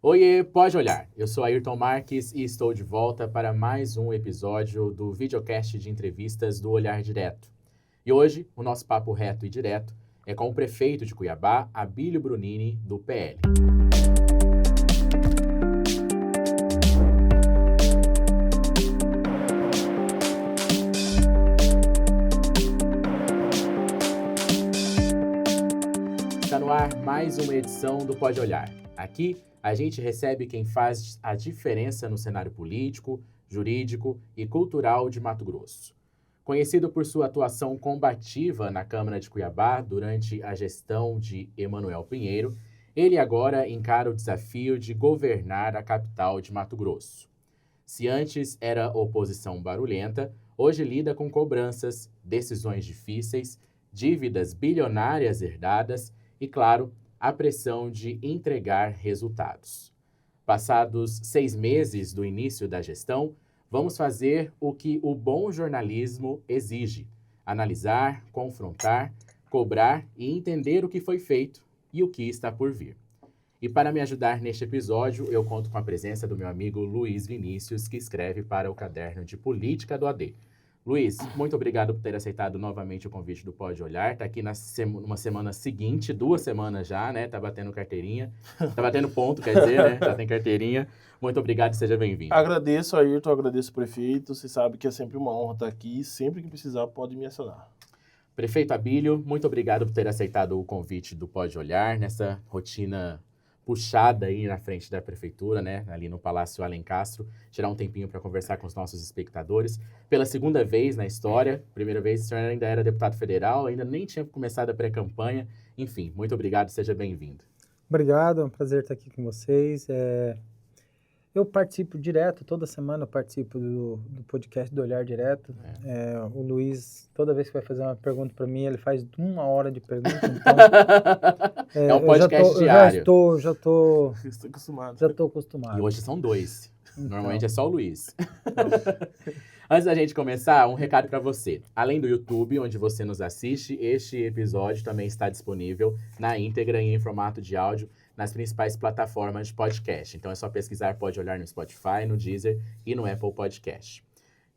Oiê, pode olhar. Eu sou Ayrton Marques e estou de volta para mais um episódio do videocast de entrevistas do Olhar Direto. E hoje, o nosso papo reto e direto é com o prefeito de Cuiabá, Abílio Brunini, do PL. Está no ar mais uma edição do Pode Olhar. Aqui, a gente recebe quem faz a diferença no cenário político, jurídico e cultural de Mato Grosso. Conhecido por sua atuação combativa na Câmara de Cuiabá durante a gestão de Emanuel Pinheiro, ele agora encara o desafio de governar a capital de Mato Grosso. Se antes era oposição barulhenta, hoje lida com cobranças, decisões difíceis, dívidas bilionárias herdadas e, claro, a pressão de entregar resultados. Passados 6 meses do início da gestão, vamos fazer o que o bom jornalismo exige: analisar, confrontar, cobrar e entender o que foi feito e o que está por vir. E para me ajudar neste episódio, eu conto com a presença do meu amigo Luiz Vinícius, que escreve para o Caderno de Política do AD. Luiz, muito obrigado por ter aceitado novamente o convite do Pode Olhar. Está aqui numa semana seguinte, 2 semanas já, né? Tá batendo carteirinha. Tá batendo ponto, quer dizer, né? Já tem carteirinha. Muito obrigado e seja bem-vindo. Agradeço, Ayrton, agradeço o prefeito. Você sabe que é sempre uma honra estar aqui. Sempre que precisar, pode me acionar. Prefeito Abílio, muito obrigado por ter aceitado o convite do Pode Olhar nessa rotina puxada aí na frente da prefeitura, né, ali no Palácio Alencastro, tirar um tempinho para conversar com os nossos espectadores. Pela segunda vez na história, primeira vez o senhor ainda era deputado federal, ainda nem tinha começado a pré-campanha. Enfim, muito obrigado, seja bem-vindo. Obrigado, é um prazer estar aqui com vocês. Eu participo direto, toda semana eu participo do podcast do Olhar Direto. O Luiz, toda vez que vai fazer uma pergunta para mim, ele faz 1 hora de pergunta. Então, é um podcast diário. Já estou acostumado. E hoje são 2. Então, normalmente é só o Luiz. Antes da gente começar, um recado para você. Além do YouTube, onde você nos assiste, este episódio também está disponível na íntegra e em formato de áudio nas principais plataformas de podcast. Então é só pesquisar Pode Olhar no Spotify, no Deezer e no Apple Podcast.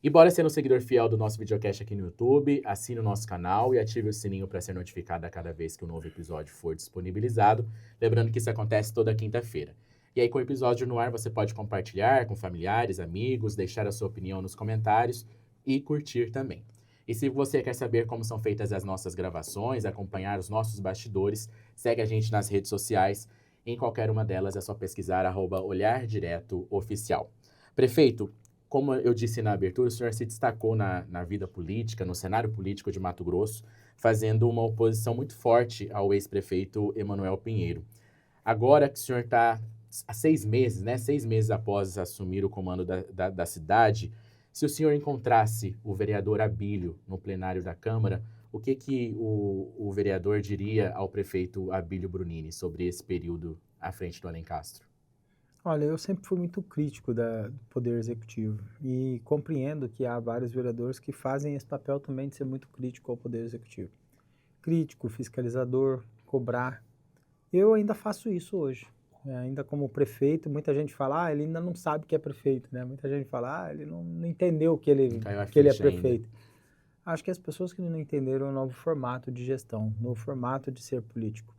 E bora ser um seguidor fiel do nosso videocast aqui no YouTube, assine o nosso canal e ative o sininho para ser notificado a cada vez que um novo episódio for disponibilizado. Lembrando que isso acontece toda quinta-feira. E aí, com o episódio no ar, você pode compartilhar com familiares, amigos, deixar a sua opinião nos comentários e curtir também. E se você quer saber como são feitas as nossas gravações, acompanhar os nossos bastidores, segue a gente nas redes sociais. Em qualquer uma delas é só pesquisar @Olhar Direto Oficial. Prefeito, como eu disse na abertura, o senhor se destacou na vida política, no cenário político de Mato Grosso, fazendo uma oposição muito forte ao ex-prefeito Emanuel Pinheiro. Agora que o senhor está há 6 meses, né? 6 meses após assumir o comando da cidade, se o senhor encontrasse o vereador Abílio no plenário da Câmara, o que o vereador diria ao prefeito Abílio Brunini sobre esse período à frente do Alencastro? Olha, eu sempre fui muito crítico do Poder Executivo e compreendo que há vários vereadores que fazem esse papel também de ser muito crítico ao Poder Executivo. Crítico, fiscalizador, cobrar. Eu ainda faço isso hoje. Ainda como prefeito, muita gente fala, ele ainda não sabe que é prefeito, né? Muita gente fala, ele não entendeu que ele é prefeito. Ainda. Acho que as pessoas que não entenderam o novo formato de gestão, o novo formato de ser político.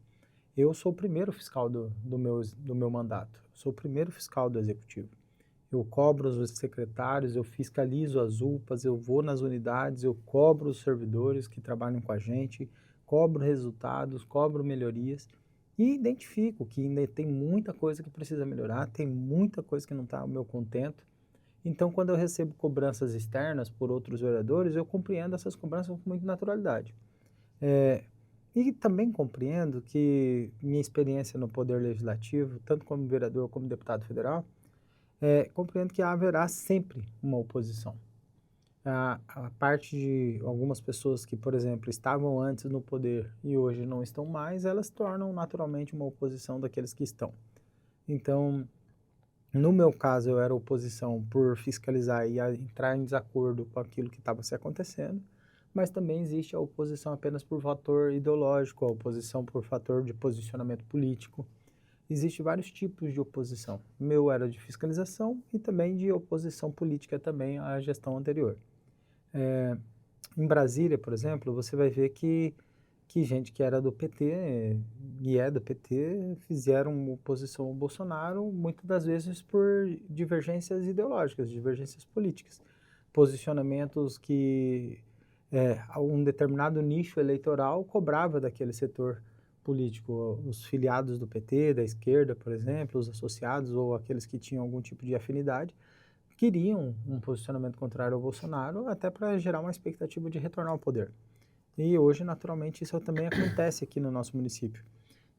Eu sou o primeiro fiscal do meu mandato, sou o primeiro fiscal do Executivo. Eu cobro os secretários, eu fiscalizo as UPAs, eu vou nas unidades, eu cobro os servidores que trabalham com a gente, cobro resultados, cobro melhorias e identifico que ainda tem muita coisa que precisa melhorar, tem muita coisa que não está ao meu contento. Então, quando eu recebo cobranças externas por outros vereadores, eu compreendo essas cobranças com muita naturalidade. E também compreendo que minha experiência no Poder Legislativo, tanto como vereador como deputado federal, compreendo que haverá sempre uma oposição. A parte de algumas pessoas que, por exemplo, estavam antes no poder e hoje não estão mais, elas tornam naturalmente uma oposição daqueles que estão. Então, no meu caso, eu era oposição por fiscalizar e entrar em desacordo com aquilo que estava se acontecendo, mas também existe a oposição apenas por fator ideológico, a oposição por fator de posicionamento político. existem vários tipos de oposição. O meu era de fiscalização e também de oposição política também à gestão anterior. Em Brasília, por exemplo, você vai ver que gente que era do PT e é do PT fizeram oposição ao Bolsonaro, muitas das vezes por divergências ideológicas, divergências políticas. Posicionamentos que um determinado nicho eleitoral cobrava daquele setor político. Os filiados do PT, da esquerda, por exemplo, os associados ou aqueles que tinham algum tipo de afinidade, queriam um posicionamento contrário ao Bolsonaro até para gerar uma expectativa de retornar ao poder. E hoje, naturalmente, isso também acontece aqui no nosso município.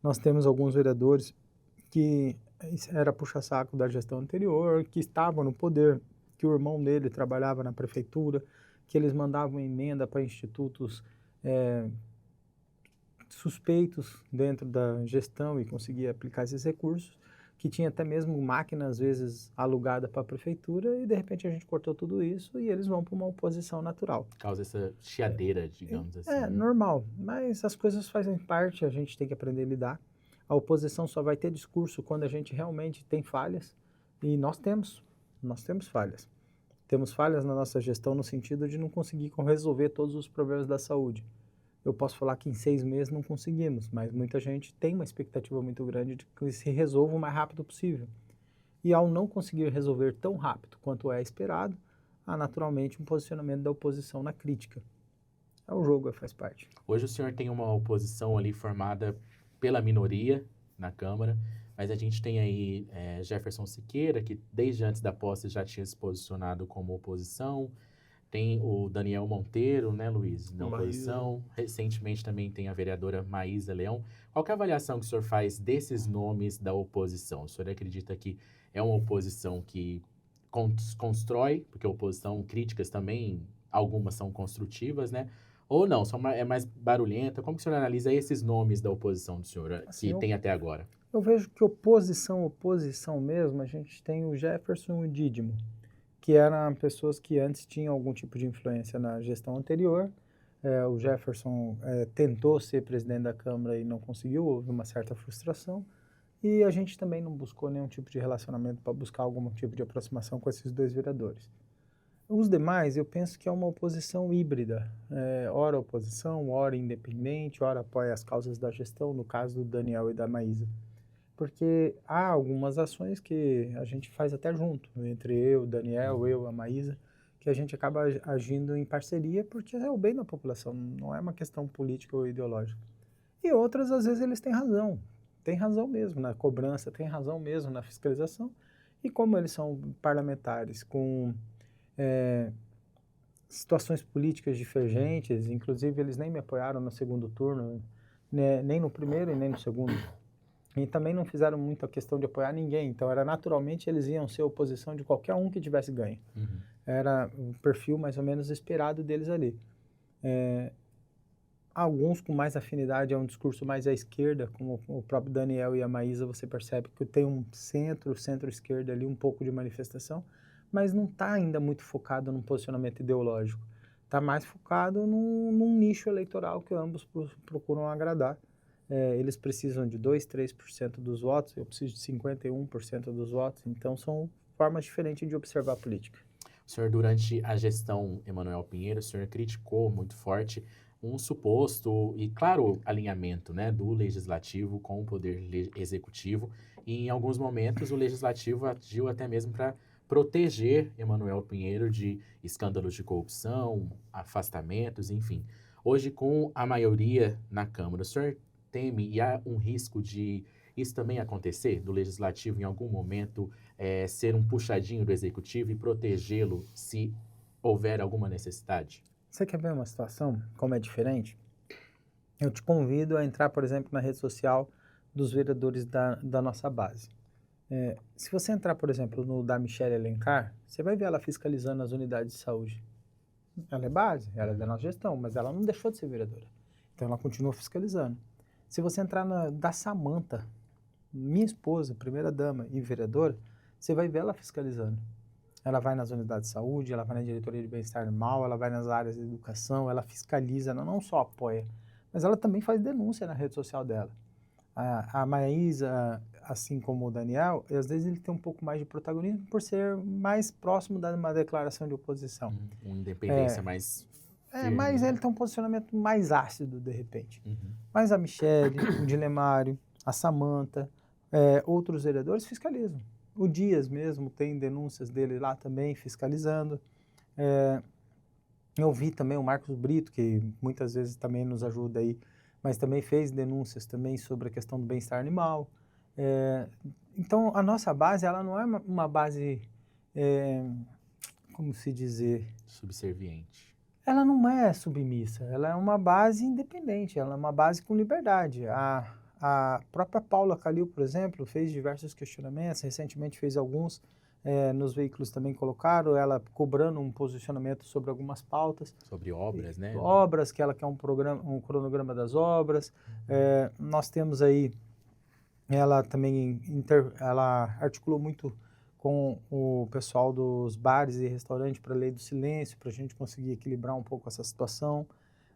Nós temos alguns vereadores que era puxa-saco da gestão anterior, que estavam no poder, que o irmão dele trabalhava na prefeitura, que eles mandavam emenda para institutos suspeitos dentro da gestão e conseguia aplicar esses recursos, que tinha até mesmo máquina, às vezes, alugada para a prefeitura, e de repente a gente cortou tudo isso e eles vão para uma oposição natural. Causa essa chiadeira, digamos assim. É normal, mas as coisas fazem parte, a gente tem que aprender a lidar. A oposição só vai ter discurso quando a gente realmente tem falhas, e nós temos falhas. Temos falhas na nossa gestão no sentido de não conseguir resolver todos os problemas da saúde. Eu posso falar que em 6 meses não conseguimos, mas muita gente tem uma expectativa muito grande de que se resolva o mais rápido possível. E ao não conseguir resolver tão rápido quanto é esperado, há naturalmente um posicionamento da oposição na crítica. É o jogo, faz parte. Hoje o senhor tem uma oposição ali formada pela minoria na Câmara, mas a gente tem aí Jefferson Siqueira, que desde antes da posse já tinha se posicionado como oposição. Tem o Daniel Monteiro, né, Luiz, na oposição. Recentemente também tem a vereadora Maísa Leão. Qual que é a avaliação que o senhor faz desses nomes da oposição? O senhor acredita que é uma oposição que constrói, porque a oposição, críticas também, algumas são construtivas, né? Ou não, é mais barulhenta? Como que o senhor analisa esses nomes da oposição do senhor, assim, que tem até agora? Eu vejo que oposição mesmo, a gente tem o Jefferson e o Dídimo, que eram pessoas que antes tinham algum tipo de influência na gestão anterior. O Jefferson tentou ser presidente da Câmara e não conseguiu, houve uma certa frustração. E a gente também não buscou nenhum tipo de relacionamento para buscar algum tipo de aproximação com esses 2 vereadores. Os demais, eu penso que é uma oposição híbrida. Ora oposição, ora independente, ora apoia as causas da gestão, no caso do Daniel e da Maísa. Porque há algumas ações que a gente faz até junto, entre eu, o Daniel, eu, a Maísa, que a gente acaba agindo em parceria porque é o bem da população, não é uma questão política ou ideológica. E outras, às vezes, eles têm razão mesmo na cobrança, têm razão mesmo na fiscalização. E como eles são parlamentares com situações políticas divergentes, inclusive eles nem me apoiaram no segundo turno, né, nem no primeiro e nem no segundo. E também não fizeram muita questão de apoiar ninguém, então era naturalmente eles iam ser oposição de qualquer um que tivesse ganho. Uhum. Era o perfil mais ou menos esperado deles ali. Alguns com mais afinidade a um discurso mais à esquerda, como o próprio Daniel e a Maísa, você percebe que tem um centro-esquerda ali, um pouco de manifestação, mas não está ainda muito focado num posicionamento ideológico. Está mais focado num nicho eleitoral que ambos procuram agradar. Eles precisam de 2%, 3% dos votos, eu preciso de 51% dos votos, então são formas diferentes de observar a política. O senhor, durante a gestão Emanuel Pinheiro, o senhor criticou muito forte um suposto e claro alinhamento, né, do legislativo com o poder executivo, e em alguns momentos o legislativo agiu até mesmo para proteger Emanuel Pinheiro de escândalos de corrupção, afastamentos, enfim. Hoje, com a maioria na Câmara, o senhor teme e há um risco de isso também acontecer, do legislativo em algum momento ser um puxadinho do executivo e protegê-lo se houver alguma necessidade? Você quer ver uma situação, como é diferente? Eu te convido a entrar, por exemplo, na rede social dos vereadores da nossa base. Se você entrar, por exemplo, no da Michelle Alencar, você vai ver ela fiscalizando as unidades de saúde. Ela é base, ela é da nossa gestão, mas ela não deixou de ser vereadora. Então ela continua fiscalizando. Se você entrar da Samanta, minha esposa, primeira dama e vereadora, você vai ver ela fiscalizando. Ela vai nas unidades de saúde, ela vai na diretoria de bem-estar animal, ela vai nas áreas de educação, ela fiscaliza, ela não só apoia, mas ela também faz denúncia na rede social dela. A Maísa, assim como o Daniel, e às vezes ele tem um pouco mais de protagonismo por ser mais próximo de uma declaração de oposição. Uma independência mais firme, Mas né? ele tem um posicionamento mais ácido, de repente. Uhum. Mas a Michele, o Dilemário, a Samanta, outros vereadores fiscalizam. O Dias mesmo tem denúncias dele lá também, fiscalizando. Eu vi também o Marcos Brito, que muitas vezes também nos ajuda aí, mas também fez denúncias também sobre a questão do bem-estar animal. Então, a nossa base, ela não é uma base, como se dizer... Subserviente. Ela não é submissa, ela é uma base independente, ela é uma base com liberdade. A própria Paula Calil, por exemplo, fez diversos questionamentos, recentemente fez alguns, nos veículos também colocaram, ela cobrando um posicionamento sobre algumas pautas. Sobre obras, né? Obras, que ela quer um cronograma das obras. Nós temos aí, ela também ela articulou muito com o pessoal dos bares e restaurantes para a lei do silêncio, para a gente conseguir equilibrar um pouco essa situação.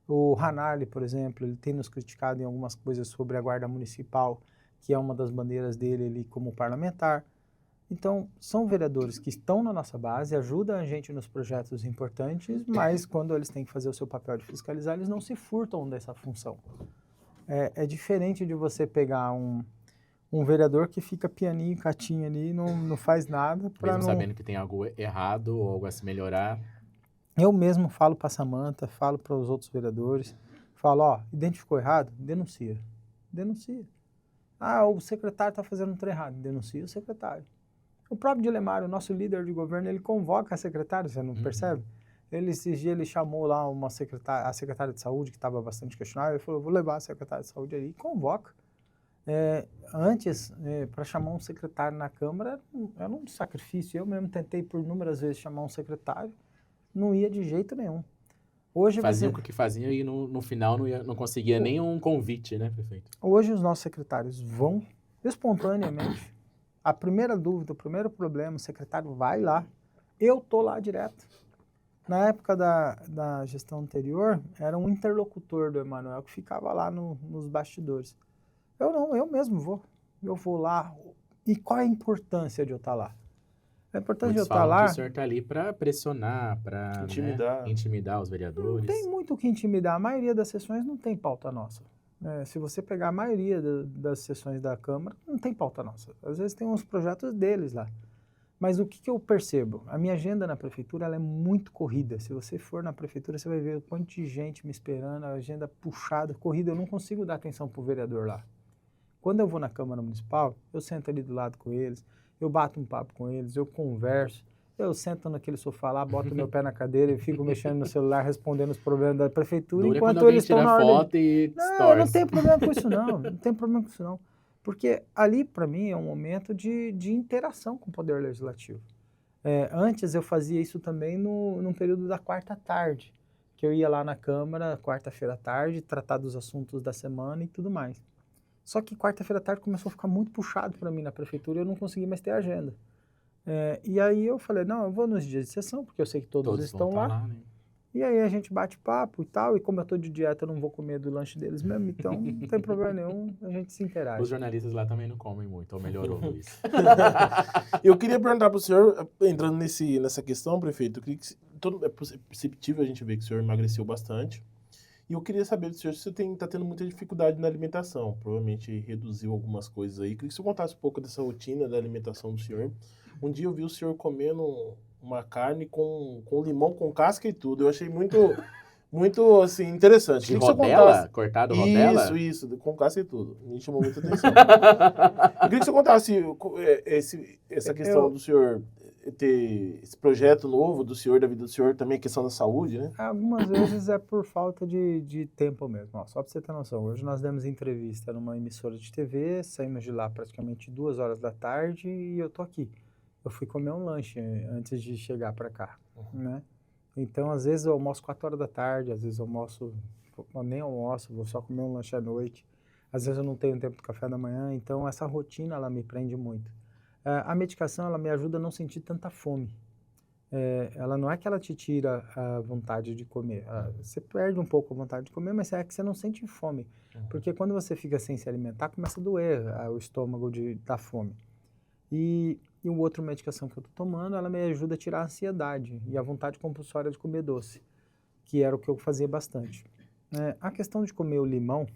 O Hanali, por exemplo, ele tem nos criticado em algumas coisas sobre a Guarda Municipal, que é uma das bandeiras dele ali como parlamentar. Então, são vereadores que estão na nossa base, ajudam a gente nos projetos importantes, mas quando eles têm que fazer o seu papel de fiscalizar, eles não se furtam dessa função. É diferente de você pegar um vereador que fica pianinho, catinho ali, não faz nada. Mesmo sabendo que tem algo errado ou algo a se melhorar. Eu mesmo falo para a Samanta, falo para os outros vereadores, falo, identificou errado? Denuncia. Denuncia. O secretário está fazendo um trem errado. Denuncia o secretário. O próprio Dilemário, o nosso líder de governo, ele convoca a secretária, você não percebe? Esses dias ele chamou lá a secretária de saúde, que estava bastante questionável, ele falou, vou levar a secretária de saúde ali, convoca. Antes, para chamar um secretário na Câmara, era um sacrifício. Eu mesmo tentei por inúmeras vezes chamar um secretário, não ia de jeito nenhum. Hoje fazia o que fazia e no final não conseguia nenhum convite, né, prefeito? Hoje os nossos secretários vão espontaneamente. A primeira dúvida, o primeiro problema, o secretário vai lá. Eu tô lá direto. Na época da gestão anterior, era um interlocutor do Emanuel que ficava lá nos bastidores. Eu não, eu mesmo vou. Eu vou lá. E qual é a importância de eu estar lá? A importância de eu estar lá... que o senhor está ali para pressionar, para intimidar os vereadores. Não tem muito o que intimidar. A maioria das sessões não tem pauta nossa. Se você pegar a maioria das sessões da Câmara, não tem pauta nossa. Às vezes tem uns projetos deles lá. Mas o que eu percebo? A minha agenda na prefeitura ela é muito corrida. Se você for na prefeitura, você vai ver um monte de gente me esperando, a agenda puxada, corrida. Eu não consigo dar atenção para o vereador lá. Quando eu vou na Câmara Municipal, eu sento ali do lado com eles, eu bato um papo com eles, eu converso, eu sento naquele sofá lá, boto meu pé na cadeira e fico mexendo no celular, respondendo os problemas da prefeitura, enquanto eles estão na foto e não tem problema com isso não tem problema com isso não. Porque ali, para mim, é um momento de interação com o Poder Legislativo. Antes eu fazia isso também no período da quarta tarde, que eu ia lá na Câmara, quarta-feira à tarde, tratar dos assuntos da semana e tudo mais. Só que quarta-feira à tarde começou a ficar muito puxado para mim na prefeitura e eu não consegui mais ter agenda. E aí eu falei, não, eu vou nos dias de sessão, porque eu sei que todos estão lá. Né? E aí a gente bate papo e tal, e como eu tô de dieta, eu não vou comer do lanche deles mesmo, então não tem problema nenhum, a gente se interage. Os jornalistas lá também não comem muito, ou melhorou isso. Eu queria perguntar para o senhor, entrando nessa questão, prefeito, eu queria que, é perceptível a gente ver que o senhor emagreceu bastante, e eu queria saber do senhor se você está tendo muita dificuldade na alimentação, provavelmente reduziu algumas coisas aí. Queria que o senhor contasse um pouco dessa rotina da alimentação do senhor. Um dia eu vi o senhor comendo uma carne com limão, com casca e tudo. Eu achei muito assim, interessante. De rodela? Cortado rodela? Isso, com casca e tudo. Me chamou muita atenção. Eu queria que você contasse essa questão do senhor ter esse projeto novo do senhor, da vida do senhor, também a questão da saúde, né? Algumas vezes é por falta de tempo mesmo. Só para você ter noção, hoje nós demos entrevista numa emissora de TV, saímos de lá praticamente 2 horas da tarde e eu tô aqui. Eu fui comer um lanche antes de chegar para cá, né? Então, às vezes eu almoço 4 horas da tarde, às vezes eu nem almoço, vou só comer um lanche à noite. Às vezes eu não tenho tempo do café da manhã, então essa rotina, ela me prende muito. A medicação, ela me ajuda a não sentir tanta fome. ela não é que ela te tira a vontade de comer. Você perde um pouco a vontade de comer, mas é que você não sente fome. Porque quando você fica sem se alimentar, começa a doer o estômago da fome. E uma outra medicação que eu tô tomando, ela me ajuda a tirar a ansiedade e a vontade compulsória de comer doce, que era o que eu fazia bastante. A questão de comer o limão,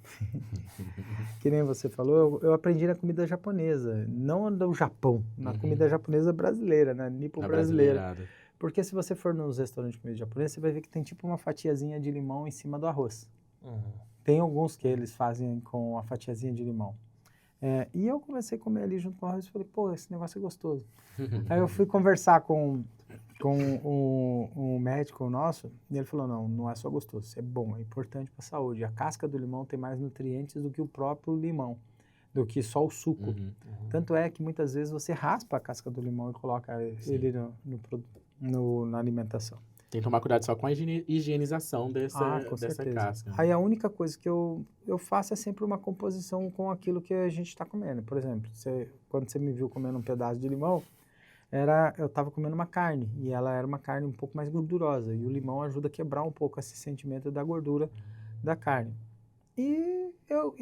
que nem você falou, eu aprendi na comida japonesa, não do Japão, na comida japonesa brasileira, na nipo brasileira. Porque se você for nos restaurantes de comida japonesa, você vai ver que tem tipo uma fatiazinha de limão em cima do arroz. Tem alguns que eles fazem com a fatiazinha de limão. E eu comecei a comer ali junto com o arroz e falei, pô, esse negócio é gostoso. Aí eu fui conversar com um médico nosso, e ele falou, não é só gostoso, isso é bom, é importante para a saúde. A casca do limão tem mais nutrientes do que o próprio limão, do que só o suco. Tanto é que muitas vezes você raspa a casca do limão e coloca ele na alimentação. Tem que tomar cuidado só com a higienização dessa casca. Aí a única coisa que eu faço é sempre uma composição com aquilo que a gente está comendo. Por exemplo, quando você me viu comendo um pedaço de limão, eu estava comendo uma carne, e ela era uma carne um pouco mais gordurosa, e o limão ajuda a quebrar um pouco esse sentimento da gordura da carne. E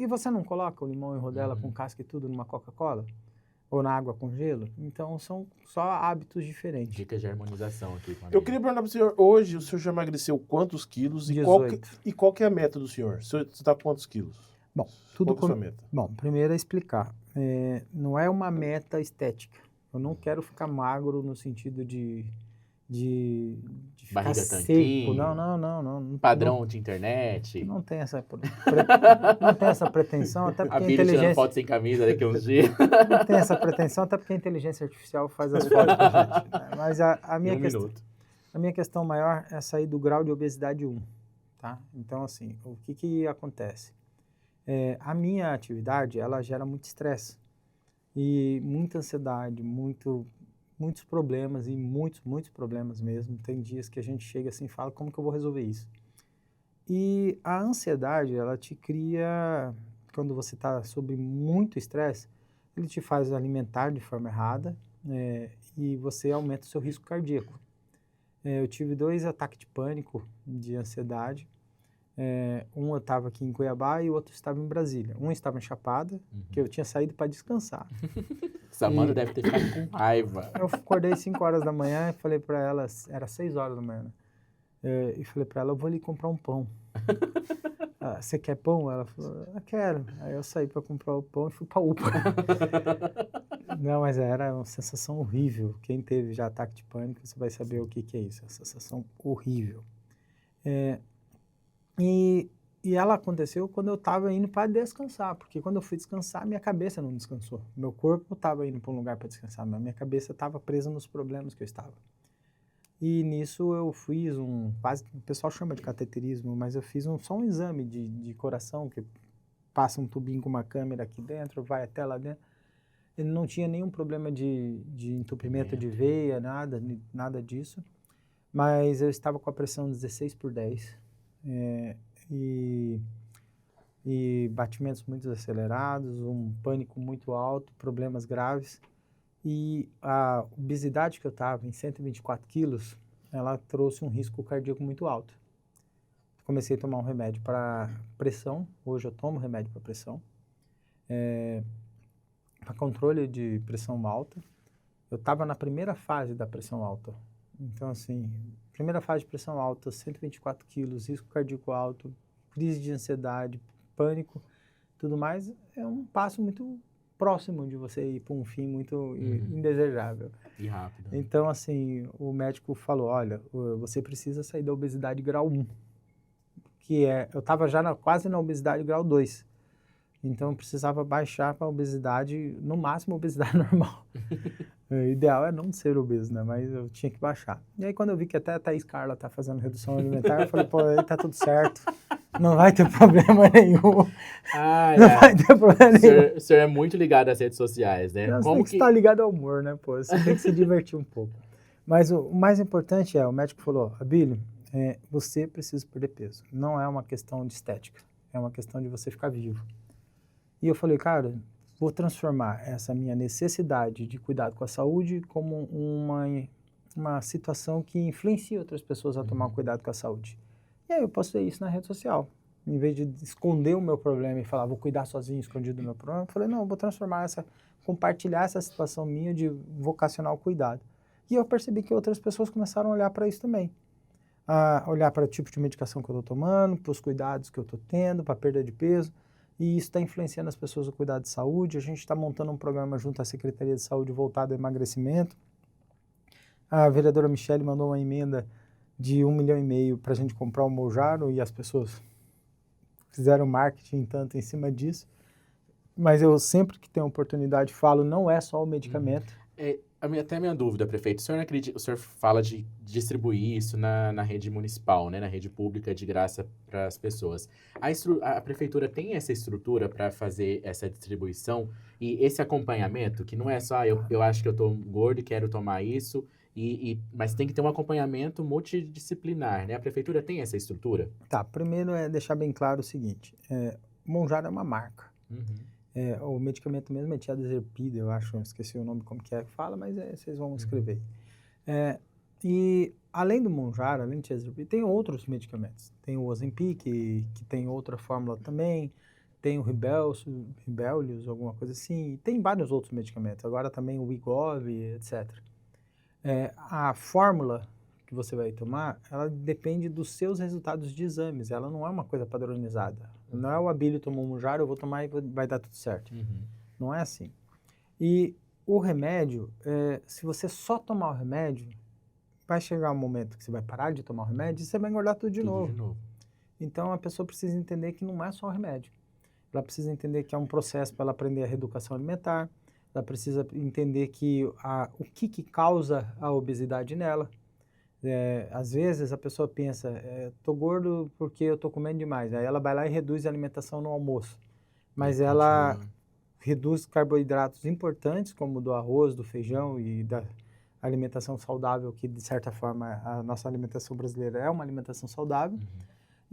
você não coloca o limão em rodela com casca e tudo numa Coca-Cola? Ou na água com gelo? Então, são só hábitos diferentes. Dicas de harmonização aqui. Eu queria perguntar para o senhor, hoje o senhor já emagreceu quantos quilos? 18. E qual que é a meta do senhor? Você está com quantos quilos? Bom, qual que é a sua meta? Bom, primeiro é explicar. Não é uma meta estética. Eu não quero ficar magro no sentido de ficar barriga seco. tanquinho. Não. Padrão de internet. Não tem essa pretensão, até porque a Billy tirando foto sem camisa daqui a uns dias. Não tem essa pretensão, até porque a inteligência artificial faz as fotos pra gente. Né? Mas a minha questão maior é sair do grau de obesidade 1. Tá? Então, assim, o que acontece? A minha atividade, ela gera muito estresse. E muita ansiedade, muitos problemas, e muitos problemas mesmo. Tem dias que a gente chega assim e fala, como que eu vou resolver isso? E a ansiedade, ela te cria, quando você está sob muito estresse, ele te faz alimentar de forma errada, e você aumenta o seu risco cardíaco. Eu tive 2 ataques de pânico, de ansiedade. Um eu estava aqui em Cuiabá e o outro estava em Brasília. Um estava em Chapada, que eu tinha saído para descansar. Samanta deve ter ficado com raiva. Eu acordei 5 horas da manhã e falei para ela, era 6 horas da manhã, né? E falei para ela, eu vou ali comprar um pão. Você quer pão? Ela falou, eu quero. Aí eu saí para comprar o pão e fui para a UPA. Não, mas era uma sensação horrível. Quem teve já ataque de pânico, você vai saber o que é isso. É uma sensação horrível. E ela aconteceu quando eu estava indo para descansar, porque quando eu fui descansar, minha cabeça não descansou. Meu corpo estava indo para um lugar para descansar, mas minha cabeça estava presa nos problemas que eu estava. E nisso eu fiz quase, o pessoal chama de cateterismo, mas eu fiz só um exame de coração, que passa um tubinho com uma câmera aqui dentro, vai até lá dentro. Ele não tinha nenhum problema de entupimento de veia, nada disso, mas eu estava com a pressão 16/10. E batimentos muito acelerados, um pânico muito alto, problemas graves. E a obesidade que eu estava, em 124 quilos, ela trouxe um risco cardíaco muito alto. Comecei a tomar um remédio para pressão, hoje eu tomo remédio para pressão, para controle de pressão alta. Eu estava na primeira fase da pressão alta. Então, assim, primeira fase de pressão alta, 124 quilos, risco cardíaco alto, crise de ansiedade, pânico, tudo mais, é um passo muito próximo de você ir para um fim muito indesejável. E rápido. Então, assim, o médico falou, olha, você precisa sair da obesidade grau 1, eu estava já quase na obesidade grau 2. Então, eu precisava baixar para a obesidade, no máximo, obesidade normal. O ideal é não ser obeso, né? Mas eu tinha que baixar. E aí, quando eu vi que até a Thaís Carla tá fazendo redução alimentar, eu falei, pô, aí tá tudo certo. Não vai ter problema nenhum. Vai ter problema nenhum. O senhor é muito ligado às redes sociais, né? Como que está ligado ao humor, né, pô? Você tem que se divertir um pouco. Mas o mais importante o médico falou, Abílio, você precisa perder peso. Não é uma questão de estética. É uma questão de você ficar vivo. E eu falei, cara, vou transformar essa minha necessidade de cuidado com a saúde como uma situação que influencia outras pessoas a tomar cuidado com a saúde. E aí eu postei isso na rede social. Em vez de esconder o meu problema e falar, vou cuidar sozinho, escondido do meu problema, eu falei, não, eu vou compartilhar essa situação minha de vocacional cuidado. E eu percebi que outras pessoas começaram a olhar para isso também. A olhar para o tipo de medicação que eu estou tomando, para os cuidados que eu estou tendo, para a perda de peso. E isso está influenciando as pessoas no cuidado de saúde. A gente está montando um programa junto à Secretaria de Saúde voltado ao emagrecimento. A vereadora Michele mandou uma emenda de 1,5 milhão para a gente comprar o Mounjaro e as pessoas fizeram marketing tanto em cima disso. Mas eu sempre que tenho oportunidade falo, não é só o medicamento. Até a minha dúvida, prefeito, o senhor fala de distribuir isso na rede municipal, né, na rede pública de graça para as pessoas. A prefeitura tem essa estrutura para fazer essa distribuição e esse acompanhamento, que não é só eu acho que eu estou gordo e quero tomar isso, mas tem que ter um acompanhamento multidisciplinar, né? A prefeitura tem essa estrutura? Tá, primeiro é deixar bem claro o seguinte, o Mounjaro é uma marca. O medicamento mesmo é tiazepida, eu acho, esqueci o nome como que fala, mas vocês vão escrever. E além do Mounjaro, além do tiazepida, tem outros medicamentos. Tem o Ozempic, que tem outra fórmula também, tem o Ribelius, alguma coisa assim, tem vários outros medicamentos, agora também o Wegovy, etc. A fórmula que você vai tomar, ela depende dos seus resultados de exames, ela não é uma coisa padronizada. Não é o Abílio tomou um Mounjaro, eu vou tomar e vai dar tudo certo. Não é assim. E o remédio, se você só tomar o remédio, vai chegar um momento que você vai parar de tomar o remédio e você vai engordar tudo de novo. Então a pessoa precisa entender que não é só o remédio. Ela precisa entender que é um processo para ela aprender a reeducação alimentar, ela precisa entender que o que causa a obesidade nela. Às vezes a pessoa pensa, tô gordo porque eu tô comendo demais. Aí ela vai lá e reduz a alimentação no almoço. Mas ela reduz carboidratos importantes, como do arroz, do feijão e da alimentação saudável, que de certa forma a nossa alimentação brasileira é uma alimentação saudável.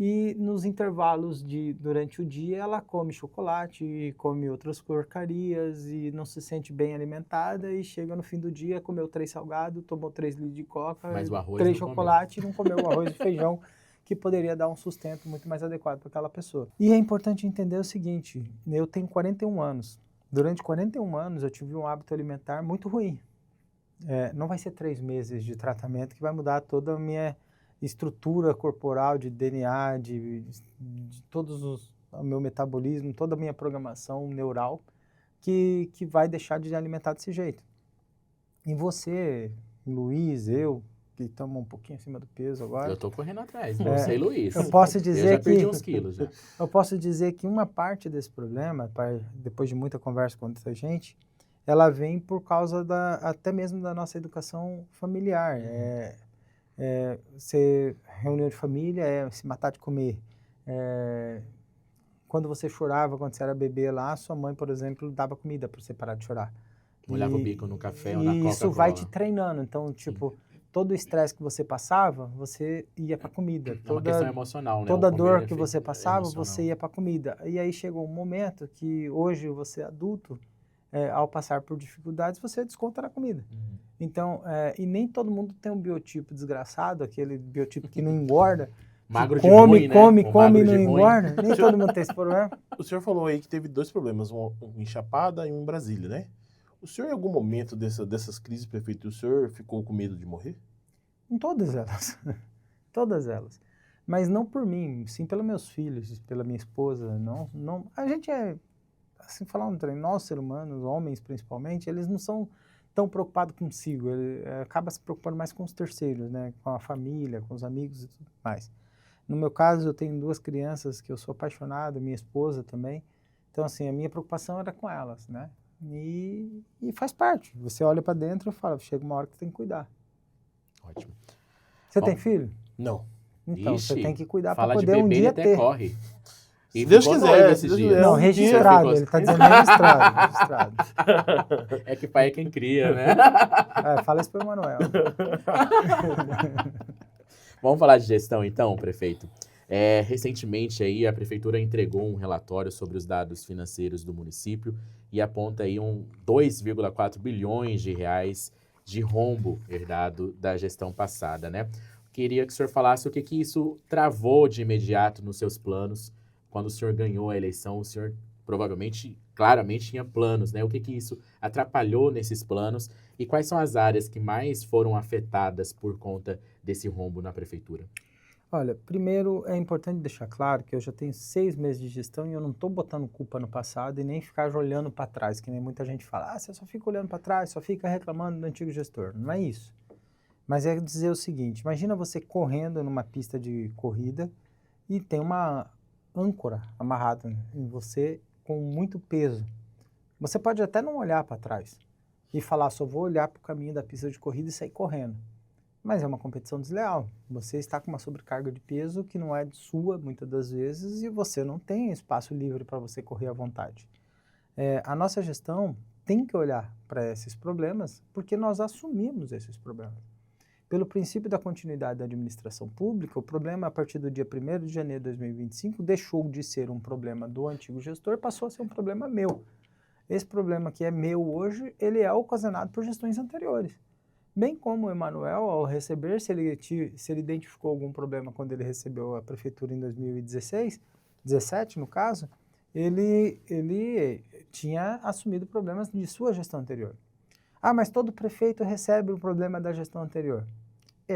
E nos intervalos durante o dia ela come chocolate, come outras porcarias e não se sente bem alimentada e chega no fim do dia, comeu 3 salgados, tomou 3 litros de coca, 3 chocolates e não comeu o arroz e feijão, que poderia dar um sustento muito mais adequado para aquela pessoa. E é importante entender o seguinte, eu tenho 41 anos. Durante 41 anos eu tive um hábito alimentar muito ruim. Não vai ser 3 meses de tratamento que vai mudar toda a minha estrutura corporal, de DNA, de todos o meu metabolismo, toda a minha programação neural, que vai deixar de alimentar desse jeito. E você, Luiz, eu, que estamos um pouquinho acima do peso agora... Eu estou correndo atrás, você e Luiz. Eu posso dizer eu já perdi uns quilos já. Eu posso dizer que uma parte desse problema, depois de muita conversa com muita gente, ela vem por causa até mesmo da nossa educação familiar. Você reunião de família, se matar de comer. Quando você chorava, quando você era bebê lá, sua mãe, por exemplo, dava comida para você parar de chorar. Molhava o bico no café ou na Coca-Cola. Isso vai te treinando. Então, tipo, todo o estresse que você passava, você ia para comida. É uma questão emocional, né? Toda dor que você passava, você ia para comida. E aí chegou um momento que hoje você adulto, ao passar por dificuldades, você desconta na comida. Então, e nem todo mundo tem um biotipo desgraçado, aquele biotipo que não engorda, magro de come, ruim, come, né? come e não engorda. Nem todo mundo tem esse problema. O senhor falou aí que teve 2 problemas, um em Chapada e um em Brasília, né? O senhor, em algum momento dessas crises, prefeito, o senhor ficou com medo de morrer? Em todas elas. Todas elas. Mas não por mim, sim pelos meus filhos, pela minha esposa. Não, a gente assim, falando entre nós, seres humanos, homens principalmente, eles não são tão preocupados consigo. Ele acaba se preocupando mais com os terceiros, né? Com a família, com os amigos e tudo mais. No meu caso, eu tenho 2 crianças que eu sou apaixonado, minha esposa também. Então, assim, a minha preocupação era com elas, né? E faz parte. Você olha para dentro e fala, chega uma hora que você tem que cuidar. Ótimo. Você tem filho? Não. Então, Ixi, você tem que cuidar para fala poder de um bebê, dia ele ter. até corre. Se Deus quiser. Se Deus quiser. Não, registrado. Ele está dizendo registrado. É que pai é quem cria, né? Fala isso para o Emanuel. Vamos falar de gestão então, prefeito. Recentemente aí a prefeitura entregou um relatório sobre os dados financeiros do município e aponta aí 2,4 bilhões de reais de rombo herdado da gestão passada, né? Queria que o senhor falasse o que isso travou de imediato nos seus planos. Quando o senhor ganhou a eleição, o senhor provavelmente, claramente tinha planos, né? O que isso atrapalhou nesses planos e quais são as áreas que mais foram afetadas por conta desse rombo na prefeitura? Olha, primeiro é importante deixar claro que eu já tenho 6 meses de gestão e eu não estou botando culpa no passado e nem ficar olhando para trás, que nem muita gente fala, você só fica olhando para trás, só fica reclamando do antigo gestor. Não é isso. Mas é dizer o seguinte, imagina você correndo numa pista de corrida e tem uma âncora amarrada em você com muito peso. Você pode até não olhar para trás e falar, só vou olhar para o caminho da pista de corrida e sair correndo. Mas é uma competição desleal. Você está com uma sobrecarga de peso que não é sua, muitas das vezes, e você não tem espaço livre para você correr à vontade. A nossa gestão tem que olhar para esses problemas porque nós assumimos esses problemas. Pelo princípio da continuidade da administração pública, o problema a partir do dia 1º de janeiro de 2025 deixou de ser um problema do antigo gestor, passou a ser um problema meu. Esse problema que é meu hoje, ele é ocasionado por gestões anteriores. Bem como o Emanuel, ao receber, se ele identificou algum problema quando ele recebeu a prefeitura em 2016, 17 no caso, ele tinha assumido problemas de sua gestão anterior. Ah, mas todo prefeito recebe um problema da gestão anterior.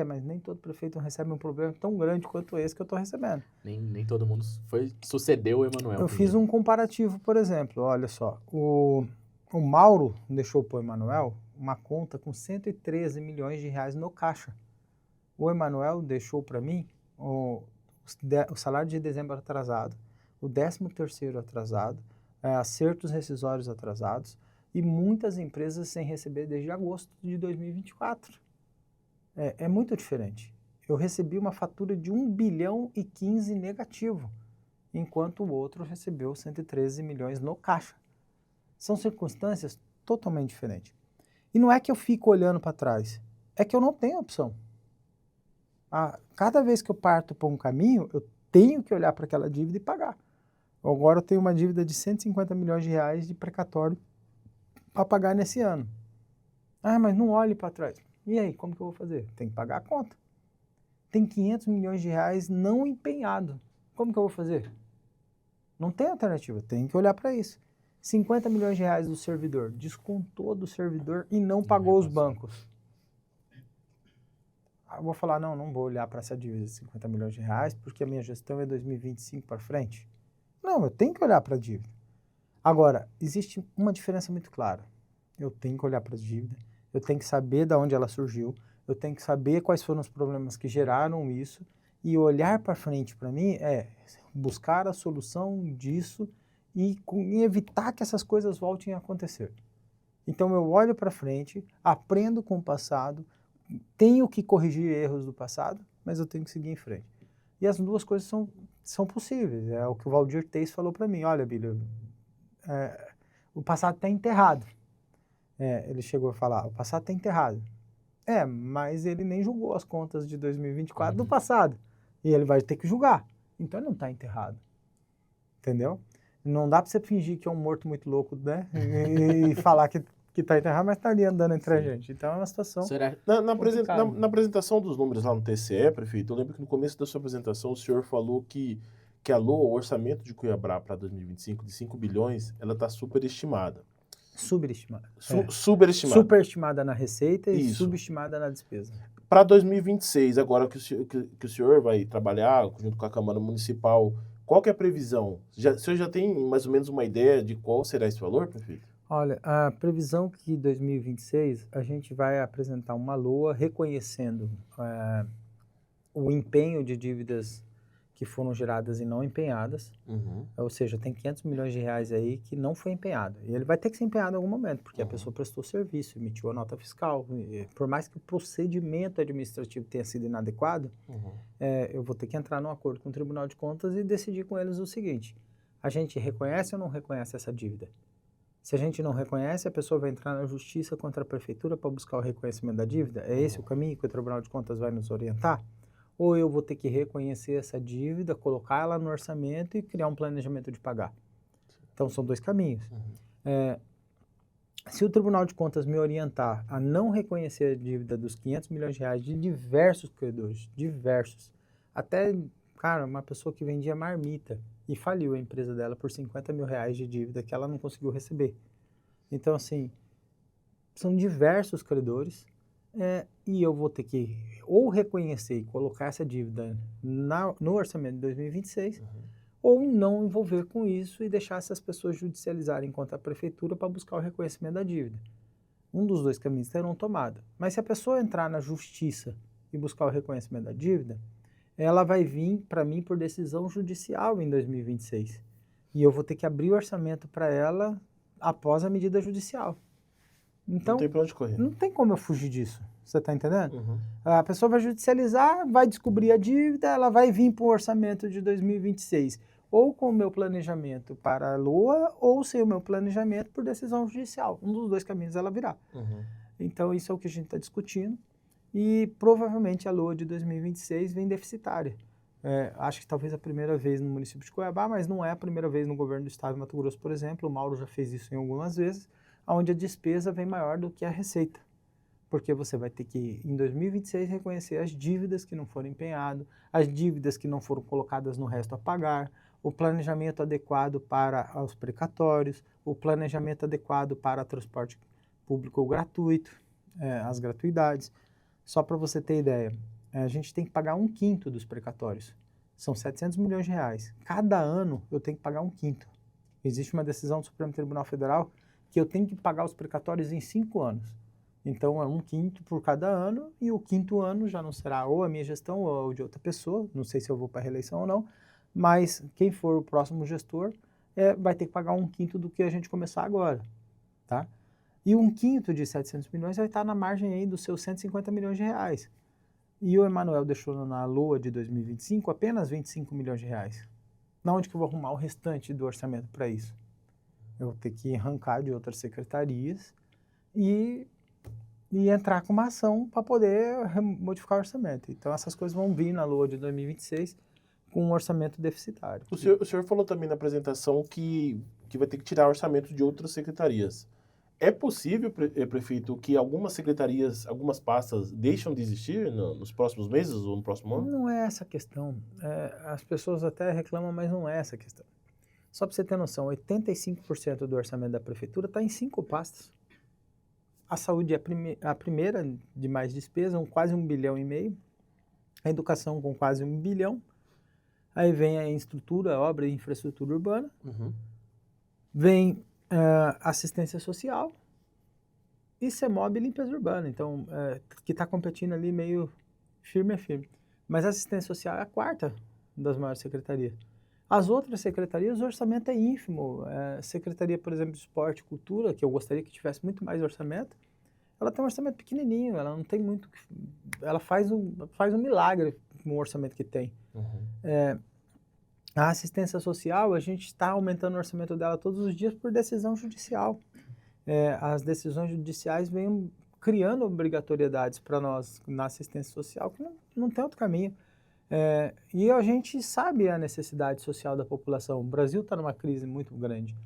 Mas nem todo prefeito recebe um problema tão grande quanto esse que eu estou recebendo. Nem todo mundo sucedeu o Emanuel. Eu fiz um comparativo, por exemplo, olha só, o Mauro deixou para o Emanuel uma conta com 113 milhões de reais no caixa. O Emanuel deixou para mim o salário de dezembro atrasado, o 13º atrasado, acertos rescisórios atrasados e muitas empresas sem receber desde agosto de 2024. É muito diferente. Eu recebi uma fatura de 1 bilhão e 15 negativo, enquanto o outro recebeu 113 milhões no caixa. São circunstâncias totalmente diferentes. E não é que eu fico olhando para trás, é que eu não tenho opção. Cada vez que eu parto para um caminho, eu tenho que olhar para aquela dívida e pagar. Agora eu tenho uma dívida de 150 milhões de reais de precatório para pagar nesse ano. Mas não olhe para trás. E aí, como que eu vou fazer? Tem que pagar a conta. Tem 500 milhões de reais não empenhado. Como que eu vou fazer? Não tem alternativa, tem que olhar para isso. 50 milhões de reais do servidor, descontou do servidor e não pagou os bancos. Eu vou falar, não vou olhar para essa dívida de 50 milhões de reais porque a minha gestão é 2025 para frente. Não, eu tenho que olhar para a dívida. Agora, existe uma diferença muito clara. Eu tenho que olhar para a dívida, eu tenho que saber de onde ela surgiu, eu tenho que saber quais foram os problemas que geraram isso e olhar para frente para mim é buscar a solução disso e evitar que essas coisas voltem a acontecer. Então eu olho para frente, aprendo com o passado, tenho que corrigir erros do passado, mas eu tenho que seguir em frente. E as duas coisas são possíveis. É o que o Valdir Teis falou para mim. Olha, Bílio, o passado está enterrado. Ele chegou a falar, o passado está enterrado. Mas ele nem julgou as contas de 2024 do passado. E ele vai ter que julgar. Então ele não está enterrado. Entendeu? Não dá para você fingir que é um morto muito louco, né? E falar que está enterrado, mas está ali andando entre a gente. Então é uma situação Na apresentação dos números lá no TCE, prefeito, eu lembro que no começo da sua apresentação o senhor falou que o orçamento de Cuiabá para 2025 de 5 bilhões, ela está superestimada. Subestimada. Superestimada. Superestimada na receita e subestimada na despesa. Para 2026, agora que o senhor vai trabalhar junto com a Câmara Municipal, qual que é a previsão? O senhor já tem mais ou menos uma ideia de qual será esse valor, prefeito? Olha, a previsão que em 2026 a gente vai apresentar uma LOA reconhecendo o empenho de dívidas que foram geradas e não empenhadas, ou seja, tem 500 milhões de reais aí que não foi empenhado. E ele vai ter que ser empenhado em algum momento, porque a pessoa prestou serviço, emitiu a nota fiscal. Por mais que o procedimento administrativo tenha sido inadequado, eu vou ter que entrar num acordo com o Tribunal de Contas e decidir com eles o seguinte: a gente reconhece ou não reconhece essa dívida? Se a gente não reconhece, a pessoa vai entrar na justiça contra a prefeitura para buscar o reconhecimento da dívida? É esse o caminho que o Tribunal de Contas vai nos orientar? Ou eu vou ter que reconhecer essa dívida, colocar ela no orçamento e criar um planejamento de pagar? Então, são dois caminhos. Se o Tribunal de Contas me orientar a não reconhecer a dívida dos 500 milhões de reais de diversos credores, diversos, até, cara, uma pessoa que vendia marmita e faliu a empresa dela por 50 mil reais de dívida que ela não conseguiu receber. Então, assim, são diversos credores e eu vou ter que ou reconhecer e colocar essa dívida no orçamento de 2026, ou não envolver com isso e deixar essas pessoas judicializarem contra a prefeitura para buscar o reconhecimento da dívida. Um dos dois caminhos terão tomado. Mas se a pessoa entrar na justiça e buscar o reconhecimento da dívida, ela vai vir para mim por decisão judicial em 2026. E eu vou ter que abrir o orçamento para ela após a medida judicial. Então, Não tem pra onde correr. não tem como eu fugir disso. Você está entendendo? Uhum. A pessoa vai judicializar, vai descobrir a dívida, ela vai vir para o orçamento de 2026. Ou com o meu planejamento para a LOA, ou sem o meu planejamento por decisão judicial. Um dos dois caminhos ela virá. Uhum. Então, isso é o que a gente está discutindo. E provavelmente a LOA de 2026 vem deficitária. Acho que talvez a primeira vez no município de Cuiabá, mas não é a primeira vez no governo do estado de Mato Grosso, por exemplo. O Mauro já fez isso em algumas vezes, onde a despesa vem maior do que a receita. Porque você vai ter que, em 2026, reconhecer as dívidas que não foram empenhadas, as dívidas que não foram colocadas no resto a pagar, o planejamento adequado para os precatórios, o planejamento adequado para transporte público gratuito, as gratuidades. Só para você ter ideia, a gente tem que pagar 1/5 dos precatórios. São 700 milhões de reais. Cada ano eu tenho que pagar 1/5. Existe uma decisão do Supremo Tribunal Federal que eu tenho que pagar os precatórios em 5 anos. Então é 1/5 por cada ano, e o 5º ano já não será ou a minha gestão ou de outra pessoa, não sei se eu vou para a reeleição ou não, mas quem for o próximo gestor vai ter que pagar 1/5 do que a gente começar agora, tá? E 1/5 de 700 milhões vai estar na margem aí dos seus 150 milhões de reais. E o Emanuel deixou na LOA de 2025 apenas 25 milhões de reais. Na onde que eu vou arrumar o restante do orçamento para isso? Eu vou ter que arrancar de outras secretarias e entrar com uma ação para poder modificar o orçamento. Então essas coisas vão vir na LOA de 2026 com um orçamento deficitário. O senhor falou também na apresentação que vai ter que tirar orçamento de outras secretarias. É possível, prefeito, que algumas secretarias, algumas pastas deixam de existir nos próximos meses ou no próximo ano? Não é essa a questão. As pessoas até reclamam, mas não é essa a questão. Só para você ter noção, 85% do orçamento da prefeitura está em 5 pastas. A saúde é a primeira de mais despesa, quase 1,5 bilhão. A educação com quase 1 bilhão. Aí vem a estrutura, obra e infraestrutura urbana. Uhum. Vem assistência social e CEMOB e limpeza urbana. Então, que está competindo ali meio firme a firme. Mas a assistência social é a 4ª das maiores secretarias. As outras secretarias, o orçamento é ínfimo. Secretaria, por exemplo, de Esporte e Cultura, que eu gostaria que tivesse muito mais orçamento, ela tem um orçamento pequenininho, ela não tem muito... Ela faz um milagre com o orçamento que tem. Uhum. A assistência social, a gente está aumentando o orçamento dela todos os dias por decisão judicial. As decisões judiciais vêm criando obrigatoriedades para nós na assistência social, que não tem outro caminho. E a gente sabe a necessidade social da população. O Brasil está numa crise muito grande.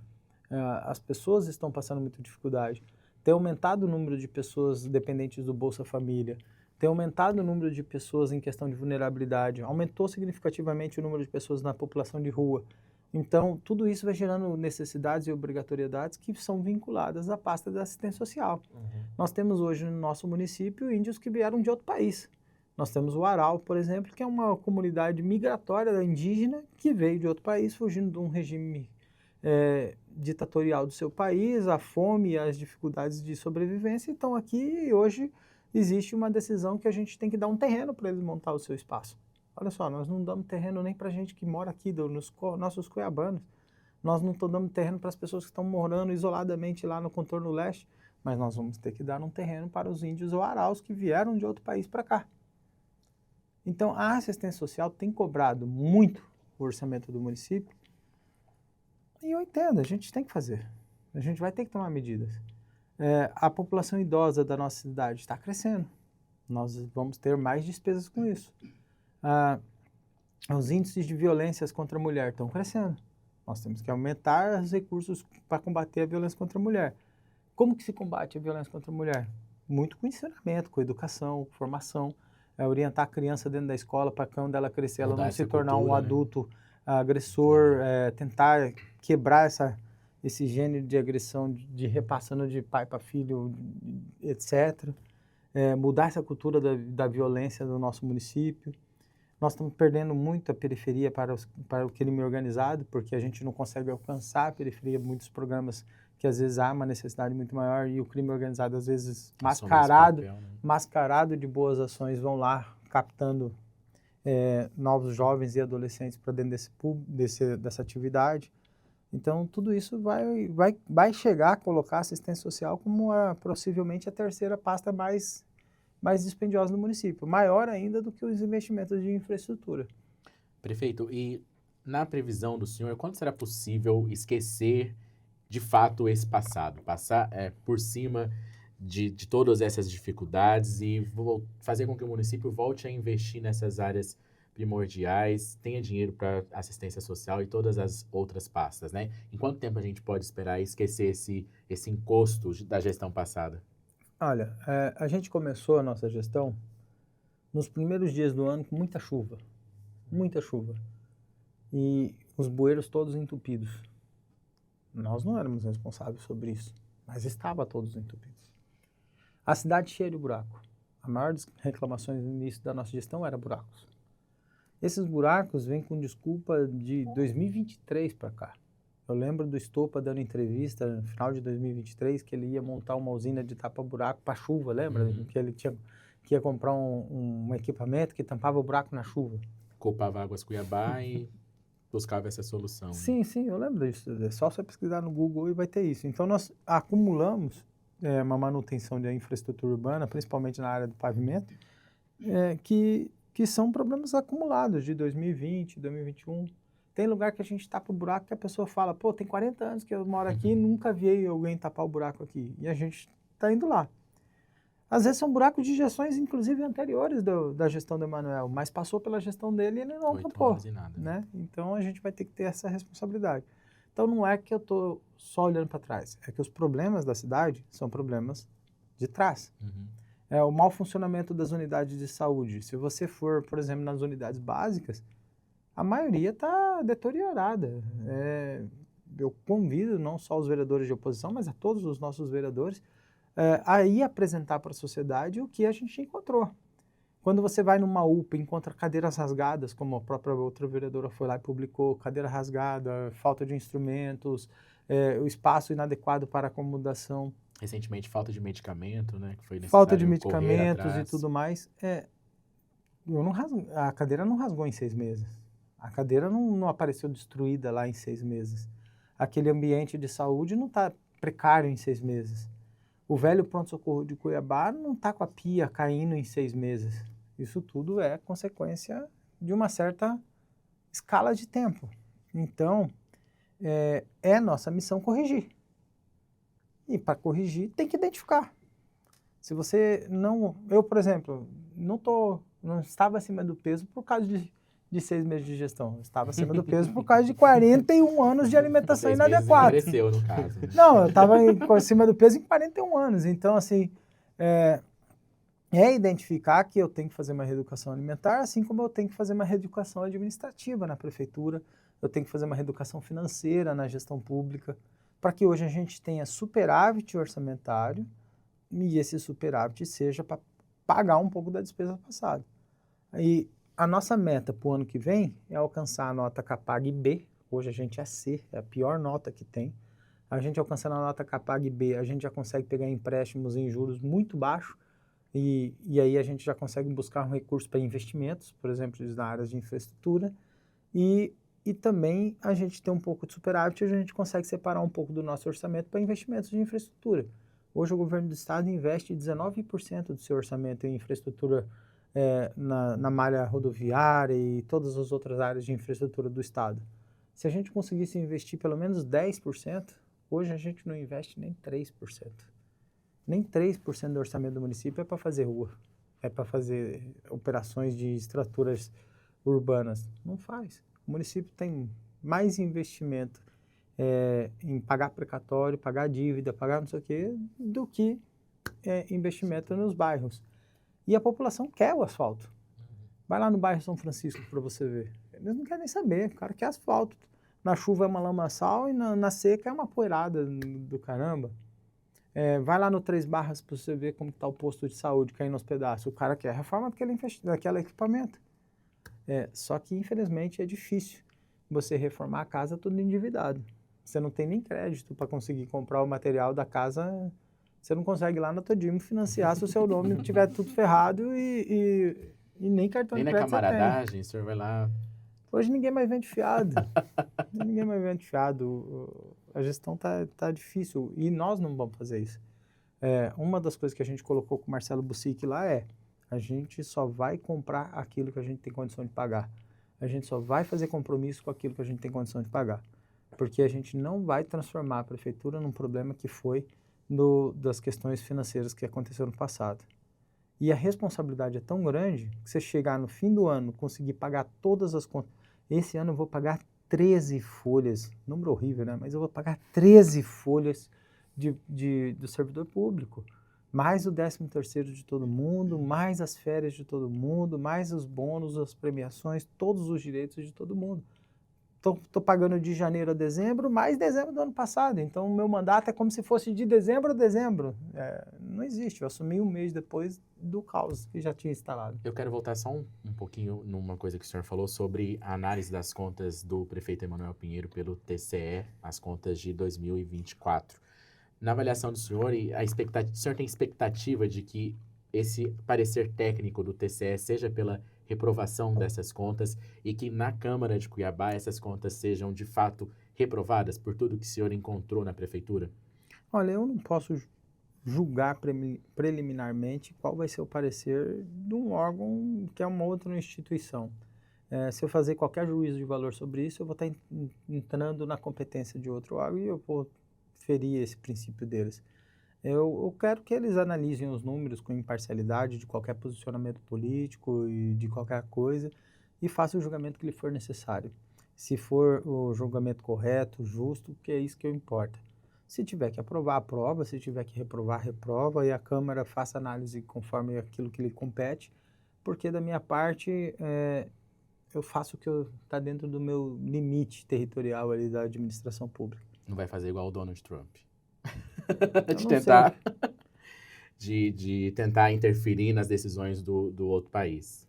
As pessoas estão passando muita dificuldade. Tem aumentado o número de pessoas dependentes do Bolsa Família. Tem aumentado o número de pessoas em questão de vulnerabilidade. Aumentou significativamente o número de pessoas na população de rua. Então, tudo isso vai gerando necessidades e obrigatoriedades que são vinculadas à pasta da assistência social. Uhum. Nós temos hoje no nosso município índios que vieram de outro país. Nós temos o Aral, por exemplo, que é uma comunidade migratória indígena que veio de outro país, fugindo de um regime ditatorial do seu país, a fome e as dificuldades de sobrevivência. Então aqui hoje existe uma decisão que a gente tem que dar um terreno para eles montar o seu espaço. Olha só, nós não damos terreno nem para a gente que mora aqui, nos nossos cuiabanos. Nós não estamos dando terreno para as pessoas que estão morando isoladamente lá no contorno leste, mas nós vamos ter que dar um terreno para os índios ou araus que vieram de outro país para cá. Então, a assistência social tem cobrado muito o orçamento do município, e eu entendo, a gente tem que fazer. A gente vai ter que tomar medidas. A população idosa da nossa cidade está crescendo. Nós vamos ter mais despesas com isso. Os índices de violências contra a mulher estão crescendo. Nós temos que aumentar os recursos para combater a violência contra a mulher. Como que se combate a violência contra a mulher? Muito com ensinamento, com educação, com formação, orientar a criança dentro da escola para quando ela crescer, ela Mudar não se essa tornar um cultura, né? adulto agressor, tentar quebrar esse gênero de agressão, de repassando de pai para filho, etc. Mudar essa cultura da violência no nosso município. Nós estamos perdendo muito a periferia para o crime organizado, porque a gente não consegue alcançar a periferia, muitos programas que às vezes há uma necessidade muito maior e o crime organizado às vezes mascarado de boas ações vão lá captando novos jovens e adolescentes para dentro dessa atividade. Então tudo isso vai chegar a colocar a assistência social como possivelmente a terceira pasta mais dispendiosa no município, maior ainda do que os investimentos de infraestrutura. Prefeito, e na previsão do senhor, quando será possível esquecer de fato esse passado? Passar por cima de todas essas dificuldades e fazer com que o município volte a investir nessas áreas primordiais, tenha dinheiro para assistência social e todas as outras pastas, né? Em quanto tempo a gente pode esperar e esquecer esse encosto da gestão passada? Olha, a gente começou a nossa gestão nos primeiros dias do ano com muita chuva. E os bueiros todos entupidos. Nós não éramos responsáveis sobre isso, mas estava todos entupidos. A cidade cheia de buraco. A maior das reclamações no início da nossa gestão era buracos. Esses buracos vêm com desculpa de 2023 para cá. Eu lembro do Estopa dando entrevista no final de 2023 que ele ia montar uma usina de tapa-buraco para chuva, lembra? Uhum. Que ia comprar um equipamento que tampava o buraco na chuva. Culpava Águas Cuiabá e buscava essa solução. Sim, eu lembro disso. É só você pesquisar no Google e vai ter isso. Então nós acumulamos uma manutenção da infraestrutura urbana, principalmente na área do pavimento, que são problemas acumulados de 2020, 2021. Tem lugar que a gente tapa o buraco que a pessoa fala, pô, tem 40 anos que eu moro aqui e nunca vi alguém tapar o buraco aqui. E a gente está indo lá. Às vezes são buracos de gestões, inclusive, anteriores da gestão do Emanuel, mas passou pela gestão dele e ele não tapou. Né? Então a gente vai ter que ter essa responsabilidade. Então não é que eu estou só olhando para trás, é que os problemas da cidade são problemas de trás. Uhum. O mau funcionamento das unidades de saúde. Se você for, por exemplo, nas unidades básicas, a maioria está deteriorada. Eu convido não só os vereadores de oposição, mas a todos os nossos vereadores a ir apresentar para a sociedade o que a gente encontrou. Quando você vai numa UPA e encontra cadeiras rasgadas, como a própria outra vereadora foi lá e publicou, cadeira rasgada, falta de instrumentos, o espaço inadequado para acomodação. Recentemente, falta de medicamento, né? Que foi necessário falta de medicamentos e tudo mais. A cadeira não rasgou em 6 meses. A cadeira não apareceu destruída lá em 6 meses. Aquele ambiente de saúde não está precário em 6 meses. O velho pronto-socorro de Cuiabá não está com a pia caindo em 6 meses. Isso tudo é consequência de uma certa escala de tempo. Então, é nossa missão corrigir. E para corrigir, tem que identificar. Se você não... Eu, por exemplo, não estava acima do peso por causa de 6 meses de gestão. Eu estava acima do peso por causa de 41 anos de alimentação inadequada. Cresceu, no caso. Né? Não, eu estava acima do peso em 41 anos. Então, assim, identificar que eu tenho que fazer uma reeducação alimentar, assim como eu tenho que fazer uma reeducação administrativa na prefeitura, eu tenho que fazer uma reeducação financeira na gestão pública, para que hoje a gente tenha superávit orçamentário e esse superávit seja para pagar um pouco da despesa passada. E a nossa meta para o ano que vem é alcançar a nota Capag B. Hoje a gente é C, é a pior nota que tem. A gente alcançando a nota Capag B, a gente já consegue pegar empréstimos em juros muito baixos e aí a gente já consegue buscar um recurso para investimentos, por exemplo, na área de infraestrutura. E também a gente tem um pouco de superávit e a gente consegue separar um pouco do nosso orçamento para investimentos de infraestrutura. Hoje o governo do estado investe 19% do seu orçamento em infraestrutura na malha rodoviária e todas as outras áreas de infraestrutura do estado. Se a gente conseguisse investir pelo menos 10%, hoje a gente não investe nem 3%. Nem 3% do orçamento do município é para fazer rua, é para fazer operações de estruturas urbanas. Não faz. O município tem mais investimento em pagar precatório, pagar dívida, pagar não sei o quê, do que investimento nos bairros. E a população quer o asfalto. Vai lá no bairro São Francisco para você ver. Eles não querem nem saber, o cara quer asfalto. Na chuva é uma lamaçal e na seca é uma poeirada do caramba. Vai lá no Três Barras para você ver como está o posto de saúde caindo aos pedaços. O cara quer a reforma daquele equipamento. Só que, infelizmente, é difícil você reformar a casa tudo endividado. Você não tem nem crédito para conseguir comprar o material da casa. Você não consegue ir lá na Todimo financiar se o seu nome tiver tudo ferrado e nem cartão de crédito você tem. Nem na camaradagem, o senhor vai lá... Hoje ninguém mais vende fiado. Ninguém mais vende fiado. A gestão tá difícil e nós não vamos fazer isso. Uma das coisas que a gente colocou com o Marcelo Bussic lá a gente só vai comprar aquilo que a gente tem condição de pagar. A gente só vai fazer compromisso com aquilo que a gente tem condição de pagar. Porque a gente não vai transformar a prefeitura num problema que foi das questões financeiras que aconteceram no passado. E a responsabilidade é tão grande que você chegar no fim do ano, conseguir pagar todas as contas. Esse ano eu vou pagar 13 folhas, número horrível, né? Mas eu vou pagar 13 folhas do servidor público. Mais o 13º de todo mundo, mais as férias de todo mundo, mais os bônus, as premiações, todos os direitos de todo mundo. Tô pagando de janeiro a dezembro, mais dezembro do ano passado. Então, o meu mandato é como se fosse de dezembro a dezembro. Não existe. Eu assumi um mês depois do caos que já tinha instalado. Eu quero voltar só um pouquinho numa coisa que o senhor falou sobre a análise das contas do prefeito Emanuel Pinheiro pelo TCE, as contas de 2024. Na avaliação do senhor, o senhor tem expectativa de que esse parecer técnico do TCE seja pela reprovação dessas contas e que na Câmara de Cuiabá essas contas sejam de fato reprovadas por tudo que o senhor encontrou na prefeitura? Olha, eu não posso julgar preliminarmente qual vai ser o parecer de um órgão que é uma outra instituição. Se eu fazer qualquer juízo de valor sobre isso, eu vou estar entrando na competência de outro órgão e eu vou ferir esse princípio deles. Eu quero que eles analisem os números com imparcialidade de qualquer posicionamento político e de qualquer coisa e façam o julgamento que lhe for necessário. Se for o julgamento correto, justo, que é isso que importa. Se tiver que aprovar, aprova. Se tiver que reprovar, reprova. E a Câmara faça análise conforme aquilo que lhe compete. Porque da minha parte, eu faço o que está dentro do meu limite territorial ali da administração pública. Não vai fazer igual o Donald Trump? de tentar interferir nas decisões do outro país.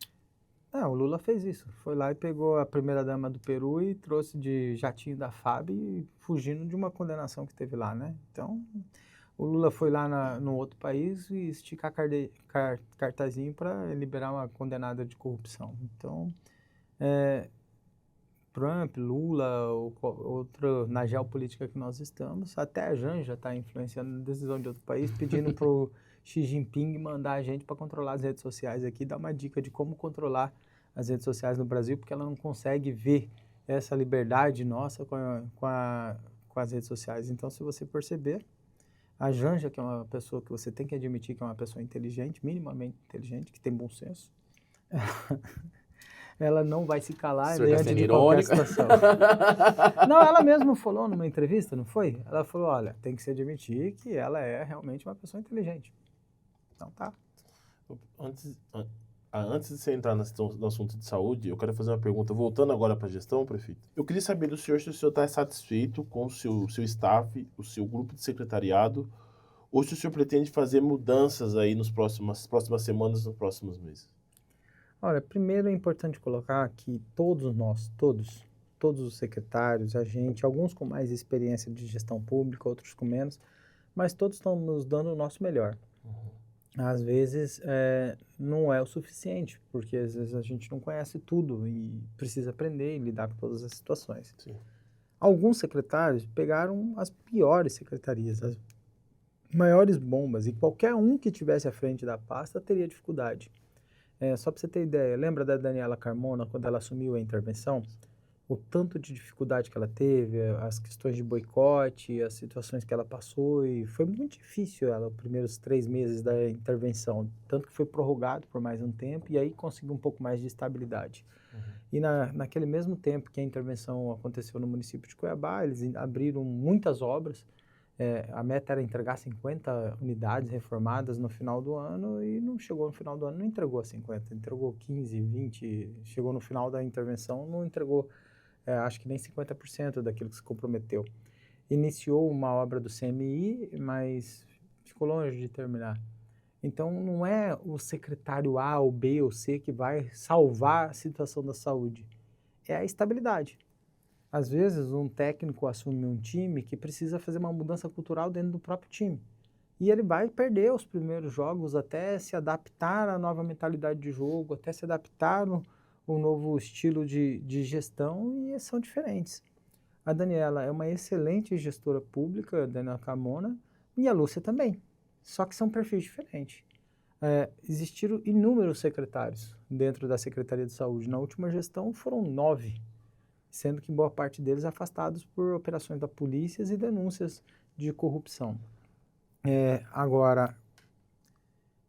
Não, o Lula fez isso. Foi lá e pegou a primeira-dama do Peru e trouxe de jatinho da FAB, fugindo de uma condenação que teve lá, né? Então, o Lula foi lá no outro país e esticar cartazinho para liberar uma condenada de corrupção. Então, Trump, Lula, outro, na geopolítica que nós estamos, até a Janja está influenciando a decisão de outro país, pedindo para o Xi Jinping mandar a gente para controlar as redes sociais aqui, dar uma dica de como controlar as redes sociais no Brasil, porque ela não consegue ver essa liberdade nossa com as redes sociais. Então, se você perceber, a Janja, que é uma pessoa que você tem que admitir que é uma pessoa inteligente, minimamente inteligente, que tem bom senso, ela não vai se calar diante de qualquer situação. Não, ela mesma falou numa entrevista, não foi? Ela falou, olha, tem que se admitir que ela é realmente uma pessoa inteligente. Então tá. Antes de você entrar no assunto de saúde, eu quero fazer uma pergunta, voltando agora para a gestão, prefeito. Eu queria saber do senhor se o senhor está satisfeito com o seu staff, o seu grupo de secretariado, ou se o senhor pretende fazer mudanças aí nas próximas semanas, nos próximos meses. Olha, primeiro é importante colocar que todos nós, todos os secretários, agentes, alguns com mais experiência de gestão pública, outros com menos, mas todos estão nos dando o nosso melhor. Às vezes não é o suficiente, porque às vezes a gente não conhece tudo e precisa aprender e lidar com todas as situações. Sim. Alguns secretários pegaram as piores secretarias, as maiores bombas, e qualquer um que tivesse à frente da pasta teria dificuldade. Só para você ter ideia, lembra da Daniela Carmona, quando ela assumiu a intervenção? o tanto de dificuldade que ela teve, as questões de boicote, as situações que ela passou, e foi muito difícil ela, os primeiros 3 meses da intervenção, tanto que foi prorrogado por mais um tempo, e aí conseguiu um pouco mais de estabilidade. E naquele mesmo tempo que a intervenção aconteceu no município de Cuiabá, eles abriram muitas obras, a meta era entregar 50 unidades reformadas no final do ano, e não chegou no final do ano, não entregou 50, entregou 15, 20, chegou no final da intervenção, não entregou, acho que nem 50% daquilo que se comprometeu. Iniciou uma obra do CMI, mas ficou longe de terminar. Então, não é o secretário A, ou B, ou C que vai salvar a situação da saúde. É a estabilidade. Às vezes, um técnico assume um time que precisa fazer uma mudança cultural dentro do próprio time. E ele vai perder os primeiros jogos até se adaptar à nova mentalidade de jogo, até se adaptar no novo estilo de gestão, e são diferentes. A Daniela é uma excelente gestora pública, a Daniela Carmona, e a Lúcia também. Só que são perfis diferentes. Existiram inúmeros secretários dentro da Secretaria de Saúde. Na última gestão foram 9, sendo que boa parte deles afastados por operações da polícia e denúncias de corrupção. Agora,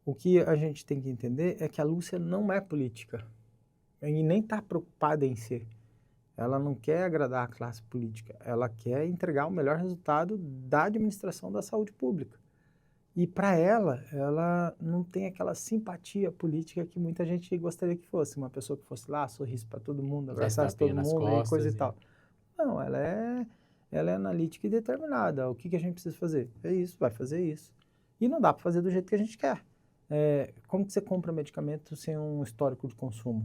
o que a gente tem que entender é que a Lúcia não é política e nem está preocupada em ser. Ela não quer agradar a classe política, ela quer entregar o melhor resultado da administração da saúde pública. E para ela não tem aquela simpatia política que muita gente gostaria que fosse. Uma pessoa que fosse lá, sorrisse para todo mundo, abraçasse todo mundo e coisa e tal. Não, ela é analítica e determinada. O que a gente precisa fazer? É isso, vai fazer isso. E não dá para fazer do jeito que a gente quer. Como que você compra medicamento sem um histórico de consumo?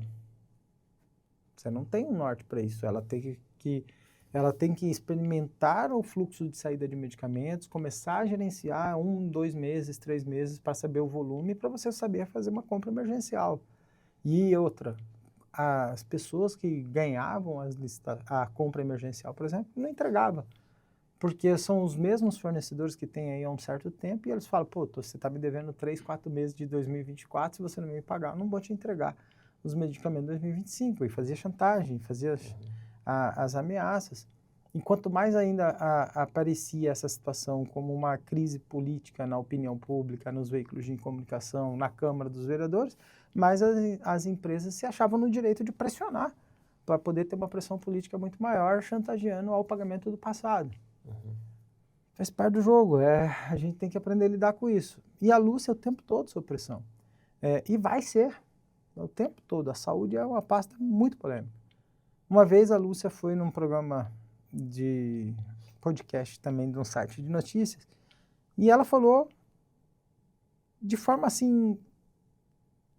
Você não tem um norte para isso. Ela tem que experimentar o fluxo de saída de medicamentos, começar a gerenciar 1, 2 meses, 3 meses para saber o volume, para você saber fazer uma compra emergencial. E outra, as pessoas que ganhavam a compra emergencial, por exemplo, não entregavam. Porque são os mesmos fornecedores que tem aí há um certo tempo, e eles falam, pô, você está me devendo 3, 4 meses de 2024, se você não me pagar, eu não vou te entregar os medicamentos de 2025. E fazia chantagem, fazia as ameaças. E quanto mais ainda aparecia essa situação como uma crise política na opinião pública, nos veículos de comunicação, na Câmara dos Vereadores, mais as empresas se achavam no direito de pressionar para poder ter uma pressão política muito maior, chantageando ao pagamento do passado. Faz parte do jogo, a gente tem que aprender a lidar com isso. E a Lúcia o tempo todo sob pressão. E vai ser, o tempo todo. A saúde é uma pasta muito polêmica. Uma vez a Lúcia foi num programa de podcast também, de um site de notícias, e ela falou de forma assim,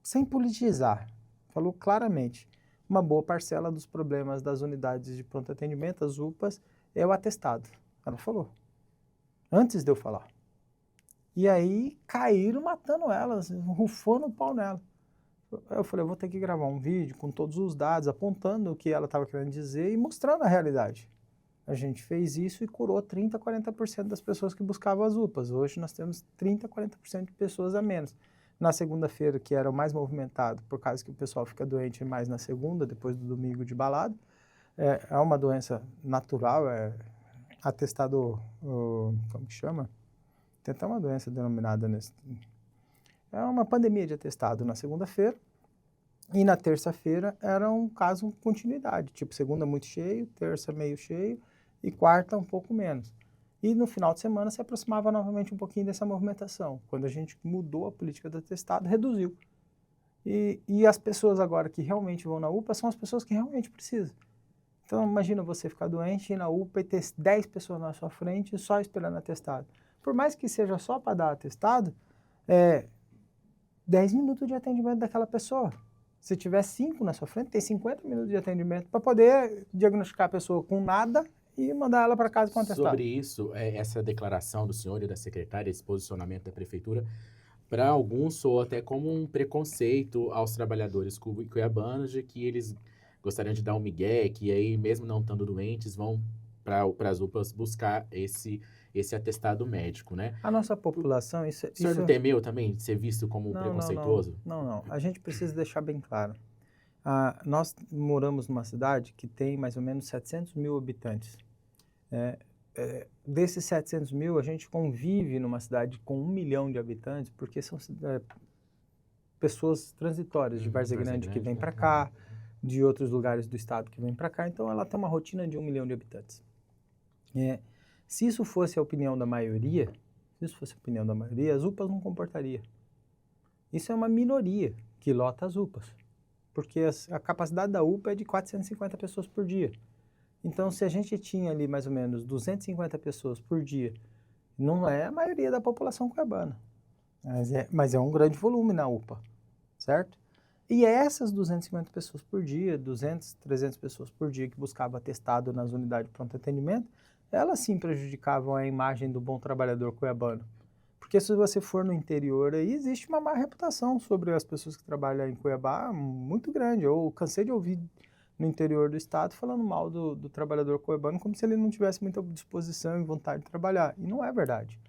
sem politizar, falou claramente, uma boa parcela dos problemas das unidades de pronto atendimento, as UPAs, é o atestado. Ela falou, antes de eu falar. E aí caíram matando ela, rufando o pau nela. Eu falei, eu vou ter que gravar um vídeo com todos os dados, apontando o que ela estava querendo dizer e mostrando a realidade. A gente fez isso e curou 30%, 40% das pessoas que buscavam as UPAs. Hoje nós temos 30%, 40% de pessoas a menos. Na segunda-feira, que era o mais movimentado, por causa que o pessoal fica doente mais na segunda, depois do domingo de balada, é uma doença natural, atestado, como que chama? Tem até uma doença denominada nesse... É uma pandemia de atestado na segunda-feira, e na terça-feira era um caso com continuidade, tipo segunda muito cheio, terça meio cheio, e quarta um pouco menos. E no final de semana se aproximava novamente um pouquinho dessa movimentação. Quando a gente mudou a política do atestado, reduziu. E as pessoas agora que realmente vão na UPA são as pessoas que realmente precisam. Então imagina você ficar doente, ir na UPA e ter 10 pessoas na sua frente só esperando atestado. Por mais que seja só para dar atestado, 10 minutos de atendimento daquela pessoa. Se tiver 5 na sua frente, tem 50 minutos de atendimento para poder diagnosticar a pessoa com nada e mandar ela para casa com atestado. Sobre isso, essa declaração do senhor e da secretária, esse posicionamento da prefeitura, para alguns soa até como um preconceito aos trabalhadores cuiabanos de que eles gostariam de dar um migué, que aí, mesmo não estando doentes, vão para as UPAs buscar esse atestado médico, né? A nossa população... O senhor não temeu também de ser visto como preconceituoso? Não. A gente precisa deixar bem claro. Nós moramos numa cidade que tem mais ou menos 700 mil habitantes. Desses 700 mil, a gente convive numa cidade com 1 milhão de habitantes, porque são pessoas transitórias de Várzea Grande que vêm para cá, de outros lugares do estado que vêm para cá, então ela tem uma rotina de 1 milhão de habitantes. Se isso fosse a opinião da maioria, as UPAs não comportaria. Isso é uma minoria que lota as UPAs, porque a capacidade da UPA é de 450 pessoas por dia. Então, se a gente tinha ali mais ou menos 250 pessoas por dia, não é a maioria da população cuiabana, mas é um grande volume na UPA, certo? E essas 250 pessoas por dia, 200, 300 pessoas por dia que buscavam atestado nas unidades de pronto atendimento, elas sim prejudicavam a imagem do bom trabalhador cuiabano. Porque se você for no interior, aí existe uma má reputação sobre as pessoas que trabalham em Cuiabá muito grande. Eu cansei de ouvir no interior do estado falando mal do trabalhador cuiabano como se ele não tivesse muita disposição e vontade de trabalhar. E não é verdade.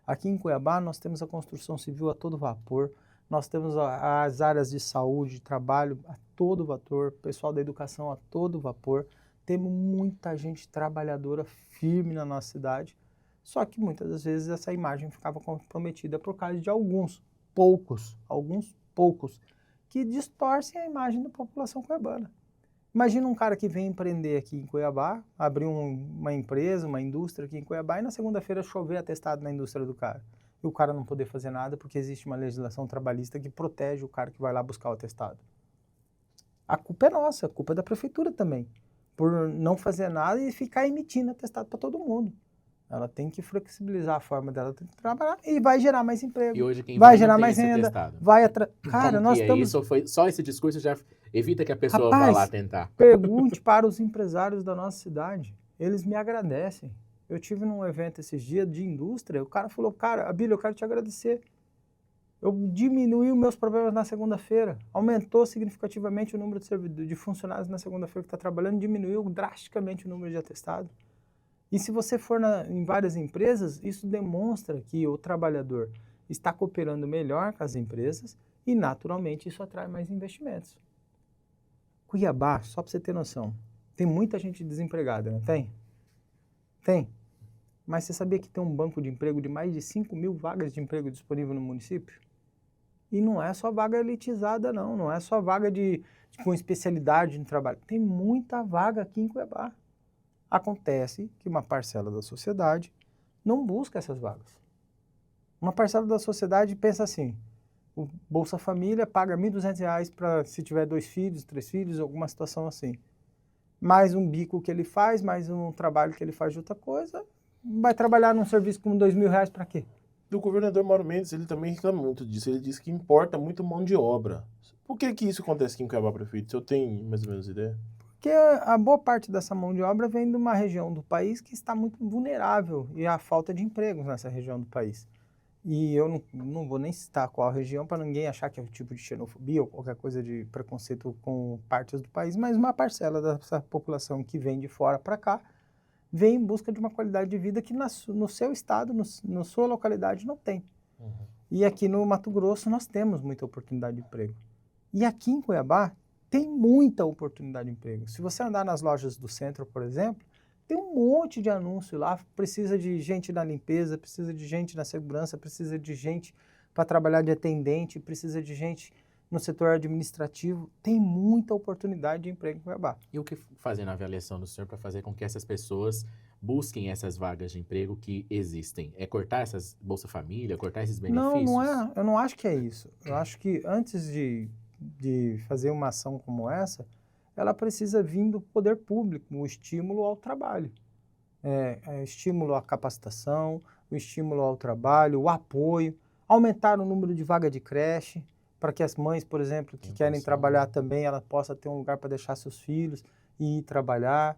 Aqui em Cuiabá nós temos a construção civil a todo vapor, nós temos as áreas de saúde, de trabalho a todo vapor, pessoal da educação a todo vapor. Temos muita gente trabalhadora firme na nossa cidade, só que muitas das vezes essa imagem ficava comprometida por causa de alguns poucos, que distorcem a imagem da população cuiabana. Imagina um cara que vem empreender aqui em Cuiabá, abrir uma empresa, uma indústria aqui em Cuiabá e na segunda-feira chover atestado na indústria do cara. E o cara não poder fazer nada porque existe uma legislação trabalhista que protege o cara que vai lá buscar o atestado. A culpa é nossa, a culpa é da prefeitura também, por não fazer nada e ficar emitindo atestado para todo mundo. Ela tem que flexibilizar a forma dela de trabalhar e vai gerar mais emprego. E hoje quem vai não gerar tem mais esse renda. atestado? Cara, Como nós que é estamos... isso? Só esse discurso já evita que a pessoa vá Rapaz, lá tentar. Pergunte para os empresários da nossa cidade. Eles me agradecem. Eu tive num evento esses dias de indústria, o cara falou, cara, Abílio, eu quero te agradecer. Eu diminui os meus problemas na segunda-feira. Aumentou significativamente o número de funcionários na segunda-feira que está trabalhando, diminuiu drasticamente o número de atestados. E se você for em várias empresas, isso demonstra que o trabalhador está cooperando melhor com as empresas e, naturalmente, isso atrai mais investimentos. Cuiabá, só para você ter noção, tem muita gente desempregada, não tem? Tem. Mas você sabia que tem um banco de emprego de mais de 5 mil vagas de emprego disponível no município? E não é só vaga elitizada, não é só vaga com especialidade no trabalho. Tem muita vaga aqui em Cuiabá. Acontece que uma parcela da sociedade não busca essas vagas. Uma parcela da sociedade pensa assim, o Bolsa Família paga R$ 1.200 para se tiver 2 filhos, 3 filhos, alguma situação assim. Mais um bico que ele faz, mais um trabalho que ele faz de outra coisa, vai trabalhar num serviço com R$2.000 para quê? O governador Mauro Mendes, ele também reclama muito disso. Ele diz que importa muito mão de obra. Por que isso acontece aqui em Cuiabá, prefeito? O senhor tem mais ou menos ideia? Porque a boa parte dessa mão de obra vem de uma região do país que está muito vulnerável e há falta de empregos nessa região do país. E eu não vou nem citar qual região para ninguém achar que é um tipo de xenofobia ou qualquer coisa de preconceito com partes do país, mas uma parcela dessa população que vem de fora para cá vem em busca de uma qualidade de vida que no seu estado, na sua localidade, não tem. Uhum. E aqui no Mato Grosso nós temos muita oportunidade de emprego. E aqui em Cuiabá tem muita oportunidade de emprego. Se você andar nas lojas do centro, por exemplo, tem um monte de anúncio lá, precisa de gente na limpeza, precisa de gente na segurança, precisa de gente para trabalhar de atendente, precisa de gente no setor administrativo, tem muita oportunidade de emprego em Cuiabá. E o que fazer na avaliação do senhor para fazer com que essas pessoas busquem essas vagas de emprego que existem? É cortar essas Bolsa Família, cortar esses benefícios? Não é, eu não acho que é isso. Eu acho que antes de fazer uma ação como essa, ela precisa vir do poder público, o estímulo ao trabalho. Estímulo à capacitação, o estímulo ao trabalho, o apoio, aumentar o número de vagas de creche, para que as mães, por exemplo, que querem trabalhar também, ela possa ter um lugar para deixar seus filhos e ir trabalhar.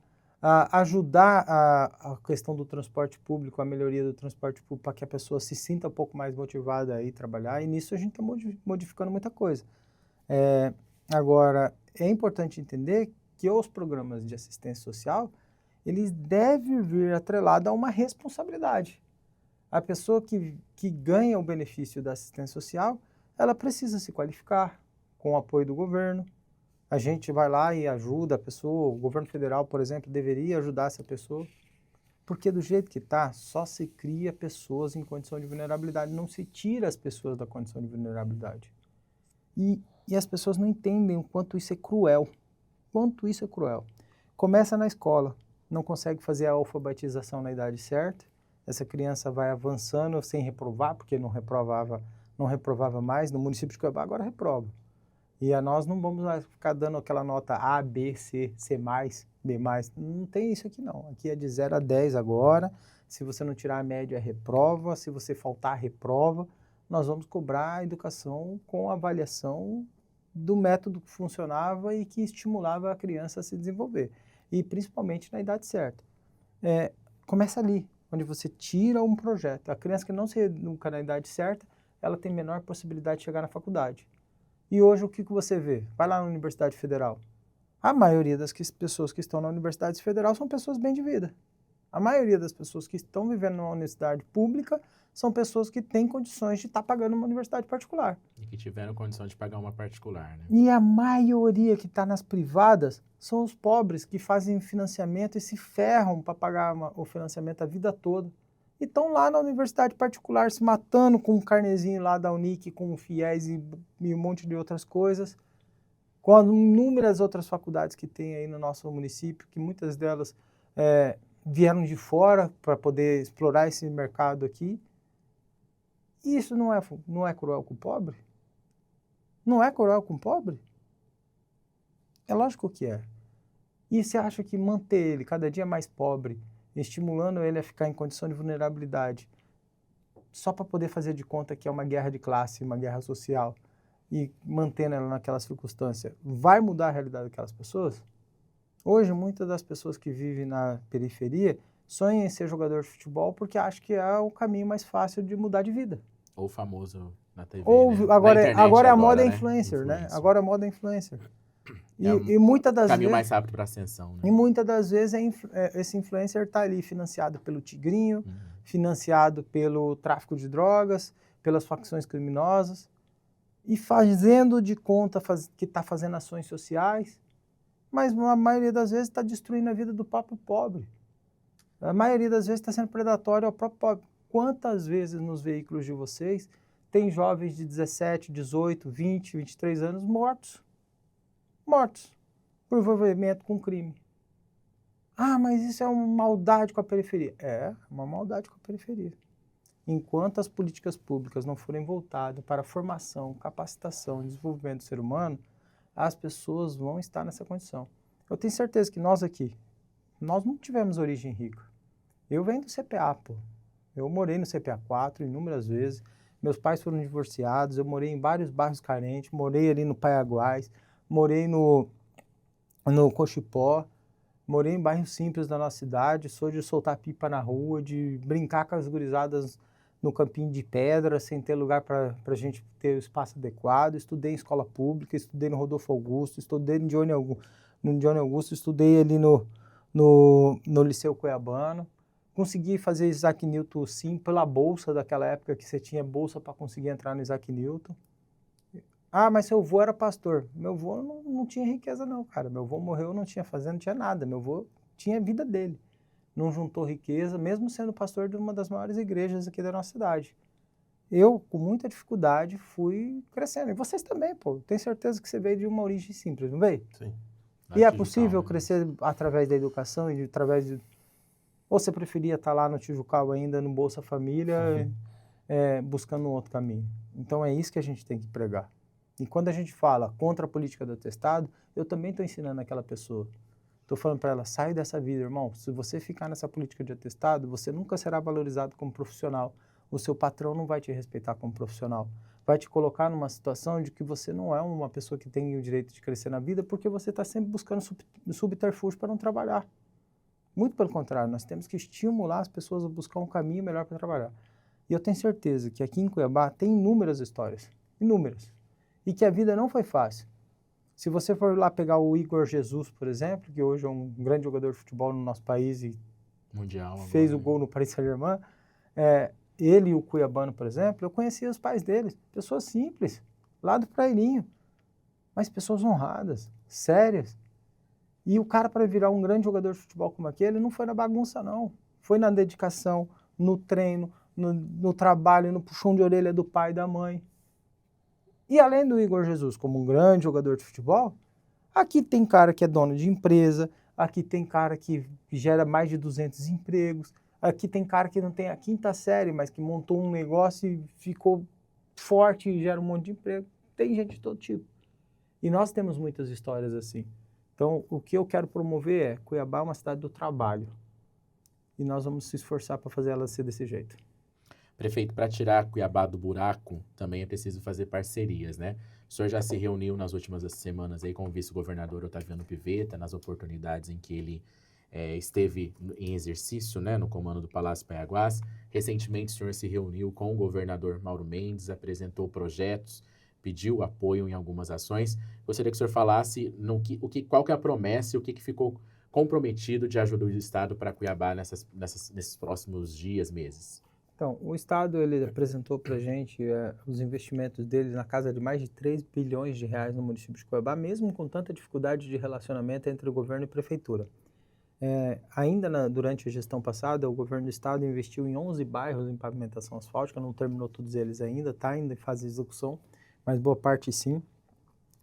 Ajudar a questão do transporte público, a melhoria do transporte público, para que a pessoa se sinta um pouco mais motivada a ir trabalhar. E nisso a gente está modificando muita coisa. Agora, é importante entender que os programas de assistência social, eles devem vir atrelados a uma responsabilidade. A pessoa que ganha o benefício da assistência social, ela precisa se qualificar com o apoio do governo. A gente vai lá e ajuda a pessoa, o governo federal, por exemplo, deveria ajudar essa pessoa, porque do jeito que está, só se cria pessoas em condição de vulnerabilidade, não se tira as pessoas da condição de vulnerabilidade. E as pessoas não entendem o quanto isso é cruel, quanto isso é cruel. Começa na escola, não consegue fazer a alfabetização na idade certa, essa criança vai avançando sem reprovar, porque não reprovava mais, no município de Cuiabá agora reprova. E nós não vamos mais ficar dando aquela nota A, B, C, C+, B+. Não tem isso aqui não. Aqui é de 0 a 10 agora. Se você não tirar a média, reprova. Se você faltar, reprova. Nós vamos cobrar a educação com avaliação do método que funcionava e que estimulava a criança a se desenvolver. E principalmente na idade certa. Começa ali, onde você tira um projeto. A criança que não se educa na idade certa, ela tem menor possibilidade de chegar na faculdade. E hoje o que você vê? Vai lá na Universidade Federal. A maioria das pessoas que estão na Universidade Federal são pessoas bem de vida. A maioria das pessoas que estão vivendo numa universidade pública são pessoas que têm condições de estar pagando uma universidade particular. E que tiveram condição de pagar uma particular, né? E a maioria que está nas privadas são os pobres que fazem financiamento e se ferram para pagar o financiamento a vida toda. E estão lá na universidade particular se matando com um carnezinho lá da Unic, com o FIES e um monte de outras coisas, com inúmeras outras faculdades que tem aí no nosso município, que muitas delas vieram de fora para poder explorar esse mercado aqui. E isso não é cruel com o pobre? Não é cruel com o pobre? É lógico que é. E você acha que manter ele cada dia mais pobre, estimulando ele a ficar em condição de vulnerabilidade, só para poder fazer de conta que é uma guerra de classe, uma guerra social, e mantendo ela naquela circunstância, vai mudar a realidade daquelas pessoas? Hoje, muitas das pessoas que vivem na periferia sonham em ser jogador de futebol porque acham que é o caminho mais fácil de mudar de vida. Ou famoso na TV, Ou, né? agora a moda é né? influencer, né? Agora a moda é influencer. E muitas das caminho vezes, mais rápido para ascensão, né? E muitas das vezes esse influencer está ali financiado pelo tigrinho, financiado pelo tráfico de drogas, pelas facções criminosas, e fazendo de conta que está fazendo ações sociais, mas a maioria das vezes está destruindo a vida do próprio pobre. A maioria das vezes está sendo predatório ao próprio pobre. Quantas vezes nos veículos de vocês tem jovens de 17, 18, 20, 23 anos mortos por envolvimento com crime? Ah, mas isso é uma maldade com a periferia. É, uma maldade com a periferia. Enquanto as políticas públicas não forem voltadas para a formação, capacitação e desenvolvimento do ser humano, as pessoas vão estar nessa condição. Eu tenho certeza que nós aqui, nós não tivemos origem rica. Eu venho do CPA, pô. Eu morei no CPA 4 inúmeras vezes. Meus pais foram divorciados, eu morei em vários bairros carentes, morei ali no Paiaguás, morei no Cochipó, morei em bairros simples da nossa cidade, sou de soltar pipa na rua, de brincar com as gurizadas no campinho de pedra, sem ter lugar para a gente ter o espaço adequado. Estudei em escola pública, estudei no Rodolfo Augusto, estudei no Johnny Augusto, estudei ali no Liceu Cuiabano. Consegui fazer Isaac Newton, sim, pela bolsa daquela época, que você tinha bolsa para conseguir entrar no Isaac Newton. Ah, mas seu avô era pastor. Meu avô não tinha riqueza não, cara. Meu avô morreu, não tinha fazenda, não tinha nada. Meu avô tinha a vida dele. Não juntou riqueza, mesmo sendo pastor de uma das maiores igrejas aqui da nossa cidade. Eu, com muita dificuldade, fui crescendo. E vocês também, pô. Tenho certeza que você veio de uma origem simples, não veio? Sim. E é possível crescer através da educação e através de... Ou você preferia estar lá no Tijucal ainda, no Bolsa Família, buscando um outro caminho? Então é isso que a gente tem que pregar. E quando a gente fala contra a política do atestado, eu também estou ensinando aquela pessoa. Estou falando para ela, sai dessa vida, irmão. Se você ficar nessa política de atestado, você nunca será valorizado como profissional. O seu patrão não vai te respeitar como profissional. Vai te colocar numa situação de que você não é uma pessoa que tem o direito de crescer na vida, porque você está sempre buscando subterfúgio para não trabalhar. Muito pelo contrário, nós temos que estimular as pessoas a buscar um caminho melhor para trabalhar. E eu tenho certeza que aqui em Cuiabá tem inúmeras histórias, inúmeras. E que a vida não foi fácil. Se você for lá pegar o Igor Jesus, por exemplo, que hoje é um grande jogador de futebol no nosso país e mundial, fez o gol no Paris Saint-Germain, ele e o Cuiabano, por exemplo, eu conhecia os pais dele, pessoas simples, lá do Prairinho. mas pessoas honradas, sérias. E o cara, para virar um grande jogador de futebol como aquele, não foi na bagunça, não. Foi na dedicação, no treino, no trabalho, no puxão de orelha do pai e da mãe. E além do Igor Jesus como um grande jogador de futebol, aqui tem cara que é dono de empresa, aqui tem cara que gera mais de 200 empregos, aqui tem cara que não tem a 5ª série, mas que montou um negócio e ficou forte e gera um monte de emprego. Tem gente de todo tipo. E nós temos muitas histórias assim. Então, o que eu quero promover é Cuiabá é uma cidade do trabalho. E nós vamos se esforçar para fazer ela ser desse jeito. Prefeito, para tirar Cuiabá do buraco, também é preciso fazer parcerias, né? O senhor já se reuniu nas últimas semanas aí com o vice-governador Otaviano Pivetta, nas oportunidades em que ele esteve em exercício, né, no comando do Palácio Paiaguás. Recentemente, o senhor se reuniu com o governador Mauro Mendes, apresentou projetos, pediu apoio em algumas ações. Gostaria que o senhor falasse qual que é a promessa e o que ficou comprometido de ajuda do Estado para Cuiabá nesses próximos dias, meses. Então, o Estado ele apresentou para a gente os investimentos dele na casa de mais de 3 bilhões de reais no município de Cuiabá, mesmo com tanta dificuldade de relacionamento entre o governo e a prefeitura. Durante a gestão passada, o governo do Estado investiu em 11 bairros em pavimentação asfáltica, não terminou todos eles ainda, está ainda em fase de execução, mas boa parte sim.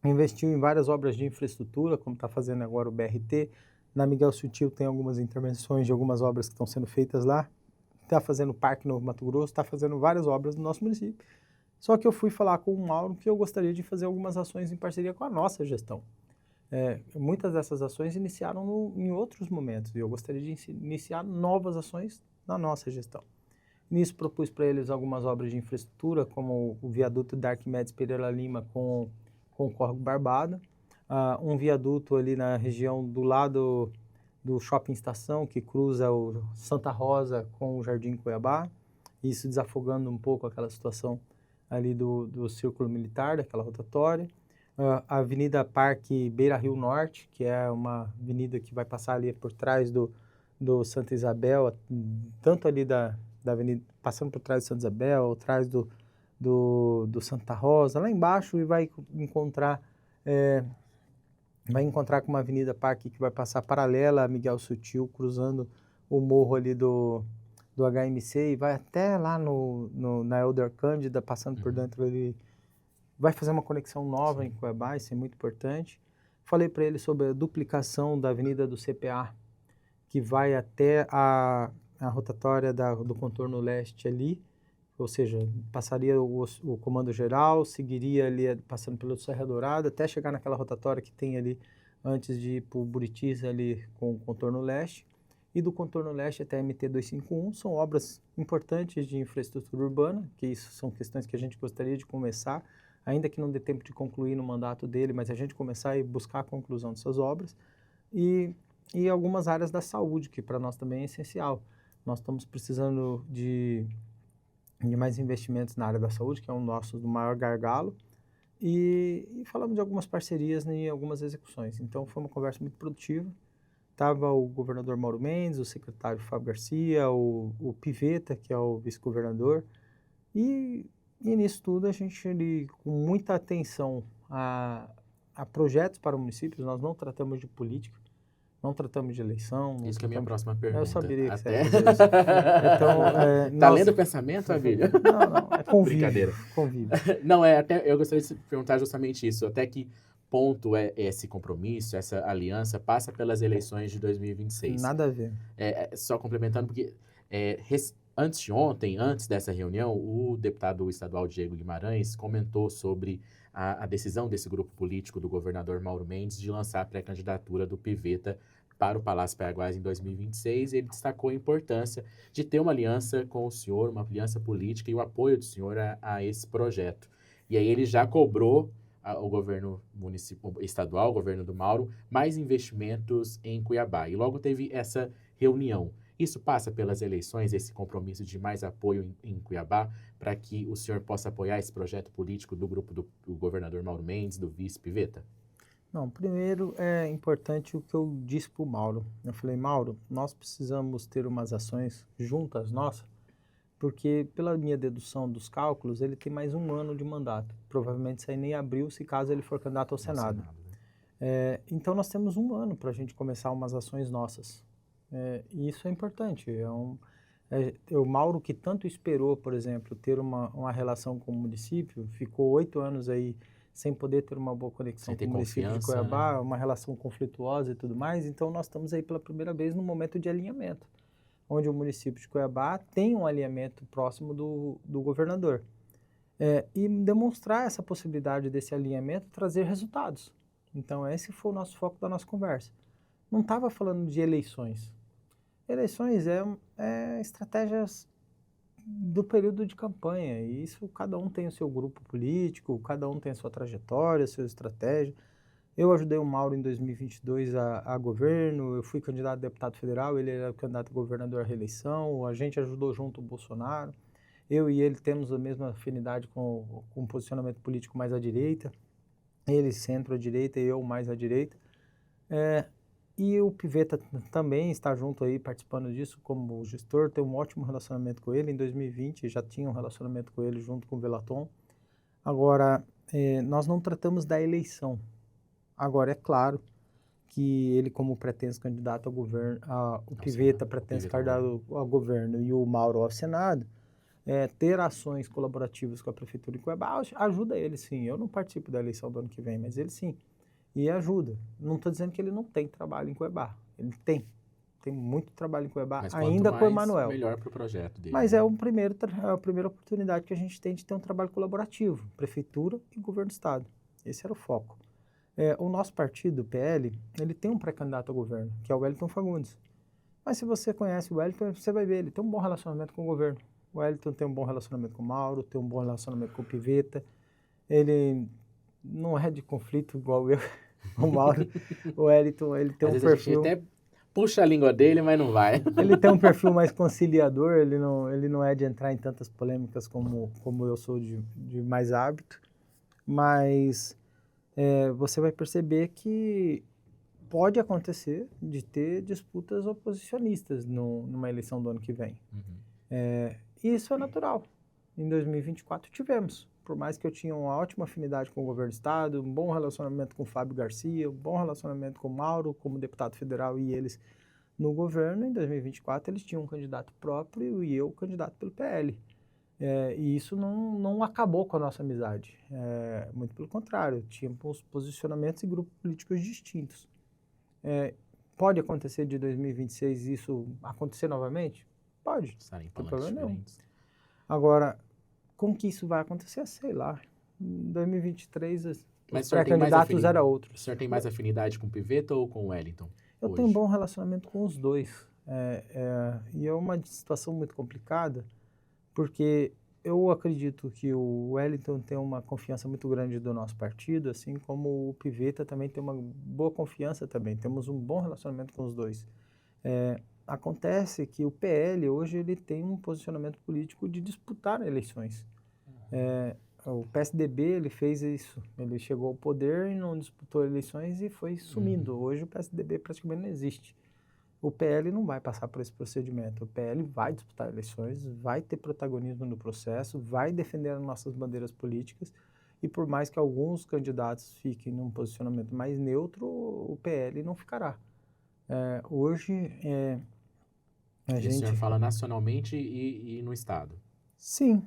Investiu em várias obras de infraestrutura, como está fazendo agora o BRT. Na Miguel Sutil tem algumas intervenções de algumas obras que estão sendo feitas lá. Está fazendo o Parque Novo Mato Grosso, está fazendo várias obras no nosso município. Só que eu fui falar com o Mauro que eu gostaria de fazer algumas ações em parceria com a nossa gestão. Muitas dessas ações iniciaram em outros momentos e eu gostaria de iniciar novas ações na nossa gestão. Nisso propus para eles algumas obras de infraestrutura, como o viaduto da Arquimedes Pereira Lima com o Córrego Barbada, um viaduto ali na região do lado do Shopping Estação, que cruza o Santa Rosa com o Jardim Cuiabá, isso desafogando um pouco aquela situação ali do Círculo Militar, daquela rotatória. A Avenida Parque Beira Rio Norte, que é uma avenida que vai passar ali por trás do Santa Isabel, tanto ali da avenida, passando por trás do Santa Isabel, atrás do Santa Rosa, lá embaixo, e vai encontrar com uma Avenida Parque que vai passar paralela a Miguel Sutil, cruzando o morro ali do HMC e vai até lá na Elder Cândida, passando por dentro ali. Vai fazer uma conexão nova em Cuiabá, isso é muito importante. Falei para ele sobre a duplicação da Avenida do CPA, que vai até a rotatória do contorno leste ali, ou seja, passaria o comando geral, seguiria ali passando pelo Serra Dourada, até chegar naquela rotatória que tem ali antes de ir para o Buritis ali com o contorno leste, e do contorno leste até a MT-251, são obras importantes de infraestrutura urbana, que isso são questões que a gente gostaria de começar, ainda que não dê tempo de concluir no mandato dele, mas a gente começar e buscar a conclusão dessas obras, e algumas áreas da saúde, que para nós também é essencial. Nós estamos precisando de mais investimentos na área da saúde, que é do maior gargalo, e falamos de algumas parcerias em algumas execuções. Então foi uma conversa muito produtiva. Estava o governador Mauro Mendes, o secretário Fábio Garcia, o Pivetta, que é o vice-governador, e nisso tudo a gente, com muita atenção a projetos para municípios, nós não tratamos de política, não tratamos de eleição. Isso que é a minha próxima pergunta. Eu saberia que você ia fazer isso. Então, tá lendo o pensamento, Abílio? Não, é convívio. Brincadeira. Convívio. Não, até eu gostaria de perguntar justamente isso. Até que ponto esse compromisso, essa aliança, passa pelas eleições de 2026? Nada a ver. Só complementando, porque antes dessa reunião, o deputado estadual Diego Guimarães comentou sobre a decisão desse grupo político do governador Mauro Mendes de lançar a pré-candidatura do Pivetta para o Palácio Paiaguás em 2026. Ele destacou a importância de ter uma aliança com o senhor, uma aliança política e o apoio do senhor a esse projeto. E aí ele já cobrou o governo estadual, o governo do Mauro, mais investimentos em Cuiabá. E logo teve essa reunião. Isso passa pelas eleições, esse compromisso de mais apoio em Cuiabá, para que o senhor possa apoiar esse projeto político do grupo do governador Mauro Mendes, do vice Pivetta? Não, primeiro é importante o que eu disse para o Mauro. Eu falei, Mauro, nós precisamos ter umas ações juntas nossas porque pela minha dedução dos cálculos, ele tem mais 1 ano de mandato. Provavelmente sai nem em abril, se caso ele for candidato ao Senado. né? Então nós temos 1 ano para a gente começar umas ações nossas. E isso é importante. O Mauro, que tanto esperou, por exemplo, ter uma relação com o município, ficou 8 anos aí sem poder ter uma boa conexão Sem com ter o município de confiança, Cuiabá, uma relação conflituosa e tudo mais. Então nós estamos aí pela primeira vez num momento de alinhamento, onde o município de Cuiabá tem um alinhamento próximo do governador. E demonstrar essa possibilidade desse alinhamento, trazer resultados. Então esse foi o nosso foco da nossa conversa. Não estava falando de eleições. Eleições é estratégias do período de campanha, e isso cada um tem o seu grupo político, cada um tem a sua trajetória, a sua estratégia. Eu ajudei o Mauro em 2022 a governo, eu fui candidato a deputado federal, ele era candidato a governador à reeleição, a gente ajudou junto o Bolsonaro. Eu e ele temos a mesma afinidade com um posicionamento político mais à direita, ele centro-direita e eu mais à direita. E o Pivetta também está junto aí, participando disso como gestor, tem um ótimo relacionamento com ele. Em 2020 já tinha um relacionamento com ele junto com o Velaton. Agora, nós não tratamos da eleição. Agora, é claro que ele, como pretenso candidato ao governo, o Pivetta pretenso candidato ao governo e o Mauro ao Senado, ter ações colaborativas com a Prefeitura de Cuiabá ajuda ele, sim. Eu não participo da eleição do ano que vem, mas ele sim. E ajuda. Não estou dizendo que ele não tem trabalho em Cuiabá. Ele tem. Tem muito trabalho em Cuiabá, Mas ainda quanto com o mais, Emanuel. melhor para o projeto dele. Mas é a primeira oportunidade que a gente tem de ter um trabalho colaborativo. Prefeitura e governo do Estado. Esse era o foco. O nosso partido, o PL, ele tem um pré-candidato ao governo, que é o Wellington Fagundes. Mas se você conhece o Wellington, você vai ver, ele tem um bom relacionamento com o governo. O Wellington tem um bom relacionamento com o Mauro, tem um bom relacionamento com o Pivetta. Ele não é de conflito igual eu. O Mauro, o Wellington, ele tem Às um vezes perfil... a gente até puxa a língua dele, mas não vai. Ele tem um perfil mais conciliador, ele não é de entrar em tantas polêmicas como eu sou de mais hábito, mas você vai perceber que pode acontecer de ter disputas oposicionistas numa eleição do ano que vem. E isso é natural. Em 2024 tivemos. Por mais que eu tinha uma ótima afinidade com o governo do Estado, um bom relacionamento com o Fábio Garcia, um bom relacionamento com o Mauro como deputado federal e eles no governo, em 2024 eles tinham um candidato próprio e eu candidato pelo PL. E isso não acabou com a nossa amizade. Muito pelo contrário, tínhamos posicionamentos e grupos políticos distintos. Pode acontecer de 2026 isso acontecer novamente? Pode, não tem problema nenhum. Agora, como que isso vai acontecer? Sei lá. Em 2023, os pré-candidatos eram outros. O senhor tem mais afinidade com o Pivetta ou com o Wellington? Eu tenho um bom relacionamento com os dois. E é uma situação muito complicada, porque eu acredito que o Wellington tem uma confiança muito grande do nosso partido, assim como o Pivetta também tem uma boa confiança também. Temos um bom relacionamento com os dois. Acontece que o PL hoje ele tem um posicionamento político de disputar eleições. O PSDB ele fez isso, ele chegou ao poder e não disputou eleições e foi sumindo. Hoje o PSDB praticamente não existe. O PL não vai passar por esse procedimento. O PL vai disputar eleições, vai ter protagonismo no processo, vai defender as nossas bandeiras políticas e por mais que alguns candidatos fiquem num posicionamento mais neutro, o PL não ficará. Hoje o senhor fala nacionalmente e no Estado? Sim,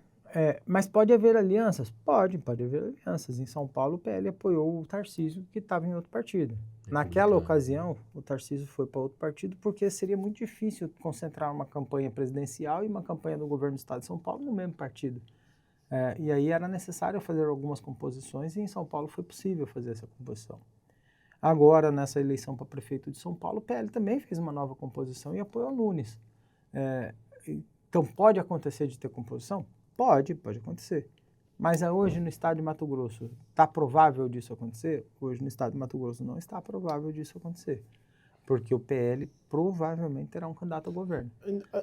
mas pode haver alianças? Pode haver alianças. Em São Paulo, o PL apoiou o Tarcísio, que estava em outro partido. Naquela ocasião, o Tarcísio foi para outro partido porque seria muito difícil concentrar uma campanha presidencial e uma campanha do governo do Estado de São Paulo no mesmo partido. E aí era necessário fazer algumas composições e em São Paulo foi possível fazer essa composição. Agora, nessa eleição para prefeito de São Paulo, o PL também fez uma nova composição e apoiou o Nunes. Então, pode acontecer de ter composição? Pode acontecer. Mas hoje no estado de Mato Grosso, está provável disso acontecer? Hoje no estado de Mato Grosso não está provável disso acontecer. Porque o PL provavelmente terá um candidato ao governo.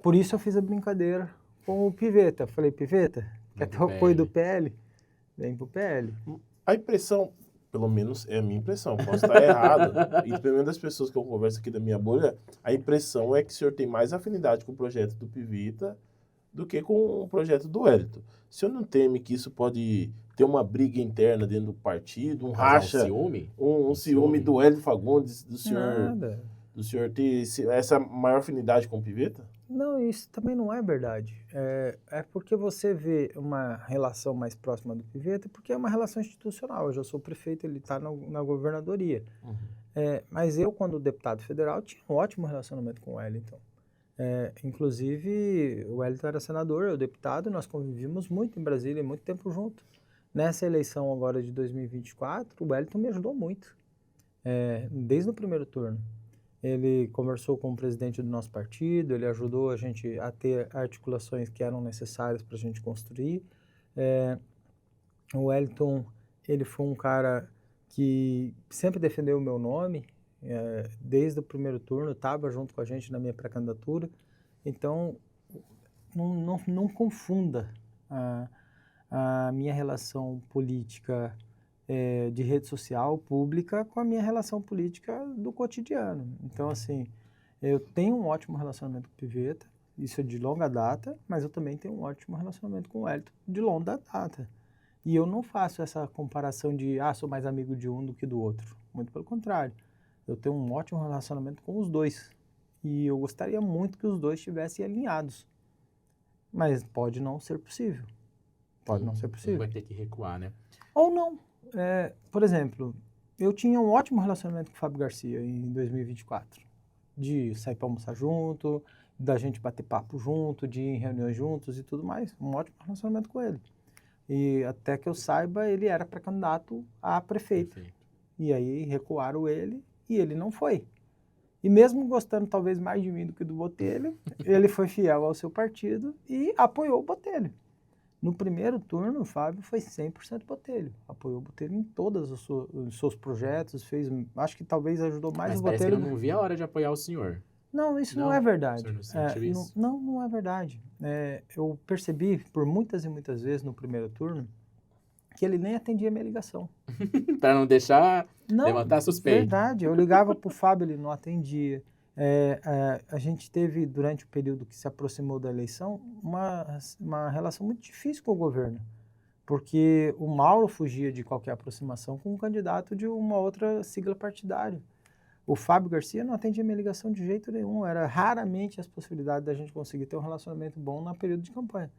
Por isso eu fiz a brincadeira com o Pivetta. Falei, Pivetta, quer ter o apoio do PL? Vem pro PL. A impressão, pelo menos é a minha impressão, posso estar errado, e pelo menos das pessoas que eu converso aqui da minha bolha, a impressão é que o senhor tem mais afinidade com o projeto do Pivetta do que com o projeto do Wellington. O senhor não teme que isso pode ter uma briga interna dentro do partido, um Causar racha, ciúme? um ciúme do Wellington Fagundes, do senhor ter essa maior afinidade com o Pivetta? Não, isso também não é verdade. É porque você vê uma relação mais próxima do Pivetta, porque é uma relação institucional. Eu já sou prefeito, ele está na governadoria. Uhum. Mas eu, quando deputado federal, tinha um ótimo relacionamento com o Wellington. Inclusive, o Wellington era senador, eu deputado, nós convivimos muito em Brasília, muito tempo junto. Nessa eleição agora de 2024, o Wellington me ajudou muito, desde o primeiro turno. Ele conversou com o presidente do nosso partido, ele ajudou a gente a ter articulações que eram necessárias para a gente construir. O Wellington, ele foi um cara que sempre defendeu o meu nome, desde o primeiro turno, estava junto com a gente na minha pré-candidatura. Então, não confunda a minha relação política de rede social pública com a minha relação política do cotidiano. Então, assim, eu tenho um ótimo relacionamento com o Pivetta, isso é de longa data, mas eu também tenho um ótimo relacionamento com o Wellington de longa data. E eu não faço essa comparação de, sou mais amigo de um do que do outro. Muito pelo contrário. Eu tenho um ótimo relacionamento com os dois. E eu gostaria muito que os dois estivessem alinhados. Mas pode não ser possível. Pode não ser possível. Vai ter que recuar, né? Ou não. Por exemplo, eu tinha um ótimo relacionamento com o Fábio Garcia em 2024. De sair para almoçar junto, da gente bater papo junto, de ir em reuniões juntos e tudo mais. Um ótimo relacionamento com ele. E até que eu saiba, ele era pré-candidato a prefeito. E aí recuaram ele e ele não foi. E mesmo gostando talvez mais de mim do que do Botelho, ele foi fiel ao seu partido e apoiou o Botelho. No primeiro turno, o Fábio foi 100% Botelho. Apoiou o Botelho em todos os seus projetos, acho que talvez ajudou mais o Botelho. Mas parece que eu não vi a hora de apoiar o senhor. Não, isso não é verdade. O senhor não sentiu isso? Não é verdade. Eu percebi por muitas e muitas vezes no primeiro turno que ele nem atendia a minha ligação. Para não deixar levantar suspeita. Verdade. Eu ligava para o Fábio, ele não atendia. A gente teve, durante o período que se aproximou da eleição, uma relação muito difícil com o governo. Porque o Mauro fugia de qualquer aproximação com um candidato de uma outra sigla partidária. O Fábio Garcia não atendia minha ligação de jeito nenhum. Era raramente as possibilidades da gente conseguir ter um relacionamento bom no período de campanha.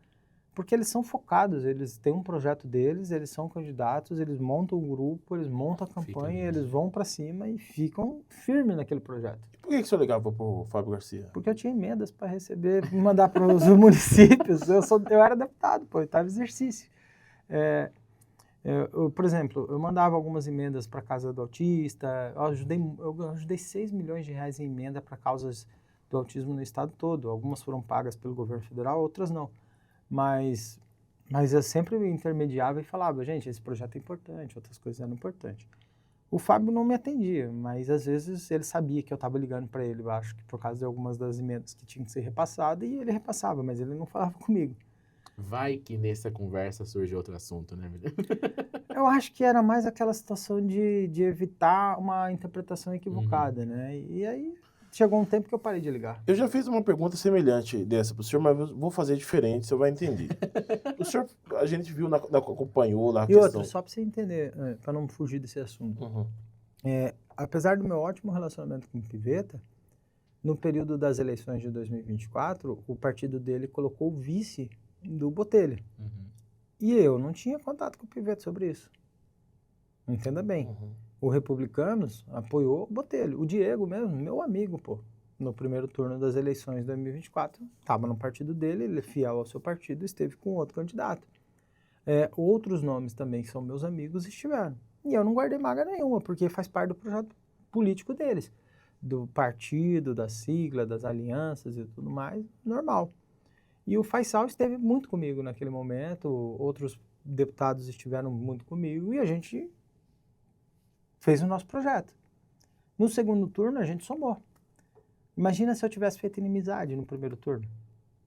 Porque eles são focados, eles têm um projeto deles, eles são candidatos, eles montam um grupo, eles montam a campanha, eles vão para cima e ficam firmes naquele projeto. Por que o senhor ligava para o Fábio Garcia? Porque eu tinha emendas para receber, mandar para os municípios. Eu era deputado, eu estava em exercício. Por exemplo, eu mandava algumas emendas para a Casa do Autista, eu ajudei 6 milhões de reais em emenda para causas do autismo no estado todo. Algumas foram pagas pelo governo federal, outras não. Mas eu sempre intermediava e falava, gente, esse projeto é importante, outras coisas eram importantes. O Fábio não me atendia, mas às vezes ele sabia que eu estava ligando para ele, eu acho que por causa de algumas das emendas que tinham que ser repassadas, e ele repassava, mas ele não falava comigo. Vai que nessa conversa surge outro assunto, né? Eu acho que era mais aquela situação de evitar uma interpretação equivocada, né? E aí chegou um tempo que eu parei de ligar. Eu já fiz uma pergunta semelhante dessa para o senhor, mas eu vou fazer diferente, o senhor vai entender. O senhor, a gente viu, acompanhou lá a questão... outra, só para você entender, para não fugir desse assunto. Uhum. Apesar do meu ótimo relacionamento com o Pivetta, no período das eleições de 2024, o partido dele colocou o vice do Botelho. Uhum. E eu não tinha contato com o Pivetta sobre isso. Entenda bem. Uhum. O Republicanos apoiou o Botelho. O Diego mesmo, meu amigo, no primeiro turno das eleições de 2024, estava no partido dele, ele é fiel ao seu partido, esteve com outro candidato. Outros nomes também que são meus amigos estiveram. E eu não guardei mágoa nenhuma, porque faz parte do projeto político deles. Do partido, da sigla, das alianças e tudo mais, normal. E o Faisal esteve muito comigo naquele momento, outros deputados estiveram muito comigo e a gente fez o nosso projeto. No segundo turno, a gente somou. Imagina se eu tivesse feito inimizade no primeiro turno.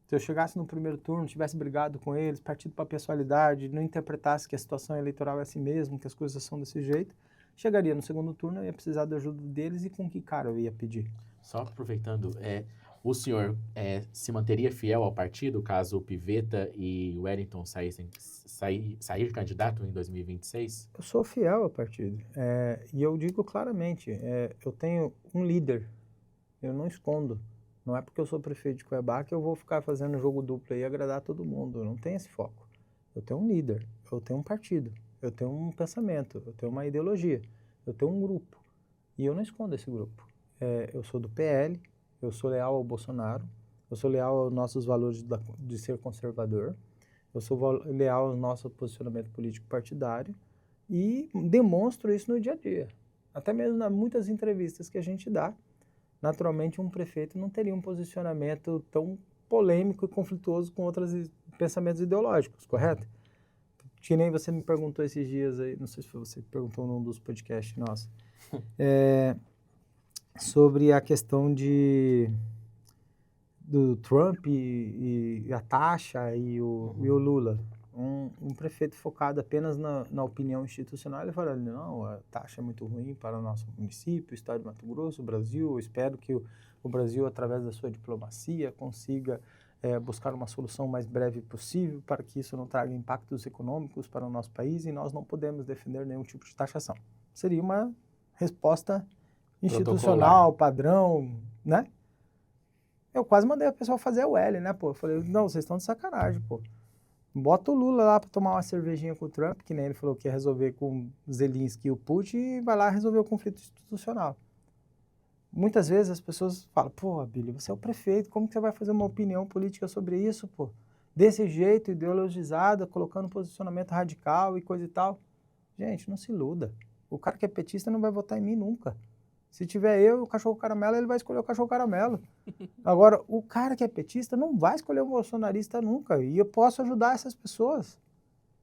Se eu chegasse no primeiro turno, tivesse brigado com eles, partido para a pessoalidade, não interpretasse que a situação eleitoral é assim mesmo, que as coisas são desse jeito, chegaria no segundo turno, eu ia precisar da ajuda deles e com que cara eu ia pedir? Só aproveitando, O senhor se manteria fiel ao partido caso o Pivetta e o Wellington sair candidato em 2026? Eu sou fiel ao partido. E eu digo claramente, eu tenho um líder, eu não escondo. Não é porque eu sou prefeito de Cuiabá que eu vou ficar fazendo jogo duplo aí e agradar todo mundo. Eu não tenho esse foco. Eu tenho um líder, eu tenho um partido, eu tenho um pensamento, eu tenho uma ideologia, eu tenho um grupo. E eu não escondo esse grupo. Eu sou do PL, eu sou leal ao Bolsonaro, eu sou leal aos nossos valores de ser conservador, eu sou leal ao nosso posicionamento político partidário e demonstro isso no dia a dia. Até mesmo nas muitas entrevistas que a gente dá, naturalmente um prefeito não teria um posicionamento tão polêmico e conflituoso com outros pensamentos ideológicos, correto? Que nem você me perguntou esses dias aí, não sei se foi você que perguntou num dos podcasts nossos, sobre a questão do Trump e a taxa e o Lula. Um prefeito focado apenas na opinião institucional, ele fala, não, a taxa é muito ruim para o nosso município, o estado de Mato Grosso, o Brasil, eu espero que o Brasil, através da sua diplomacia, consiga buscar uma solução mais breve possível para que isso não traga impactos econômicos para o nosso país e nós não podemos defender nenhum tipo de taxação. Seria uma resposta institucional, padrão, né? Eu quase mandei a pessoa fazer o L, né, pô? Eu falei, não, vocês estão de sacanagem, pô. Bota o Lula lá para tomar uma cervejinha com o Trump, que nem ele falou que ia resolver com Zelensky e o Putin, e vai lá resolver o conflito institucional. Muitas vezes as pessoas falam, pô, Abílio, você é o prefeito, como que você vai fazer uma opinião política sobre isso, pô? Desse jeito, ideologizada, colocando posicionamento radical e coisa e tal. Gente, não se iluda. O cara que é petista não vai votar em mim nunca. Se tiver eu e o cachorro caramelo, ele vai escolher o cachorro caramelo. Agora, o cara que é petista não vai escolher um bolsonarista nunca. E eu posso ajudar essas pessoas.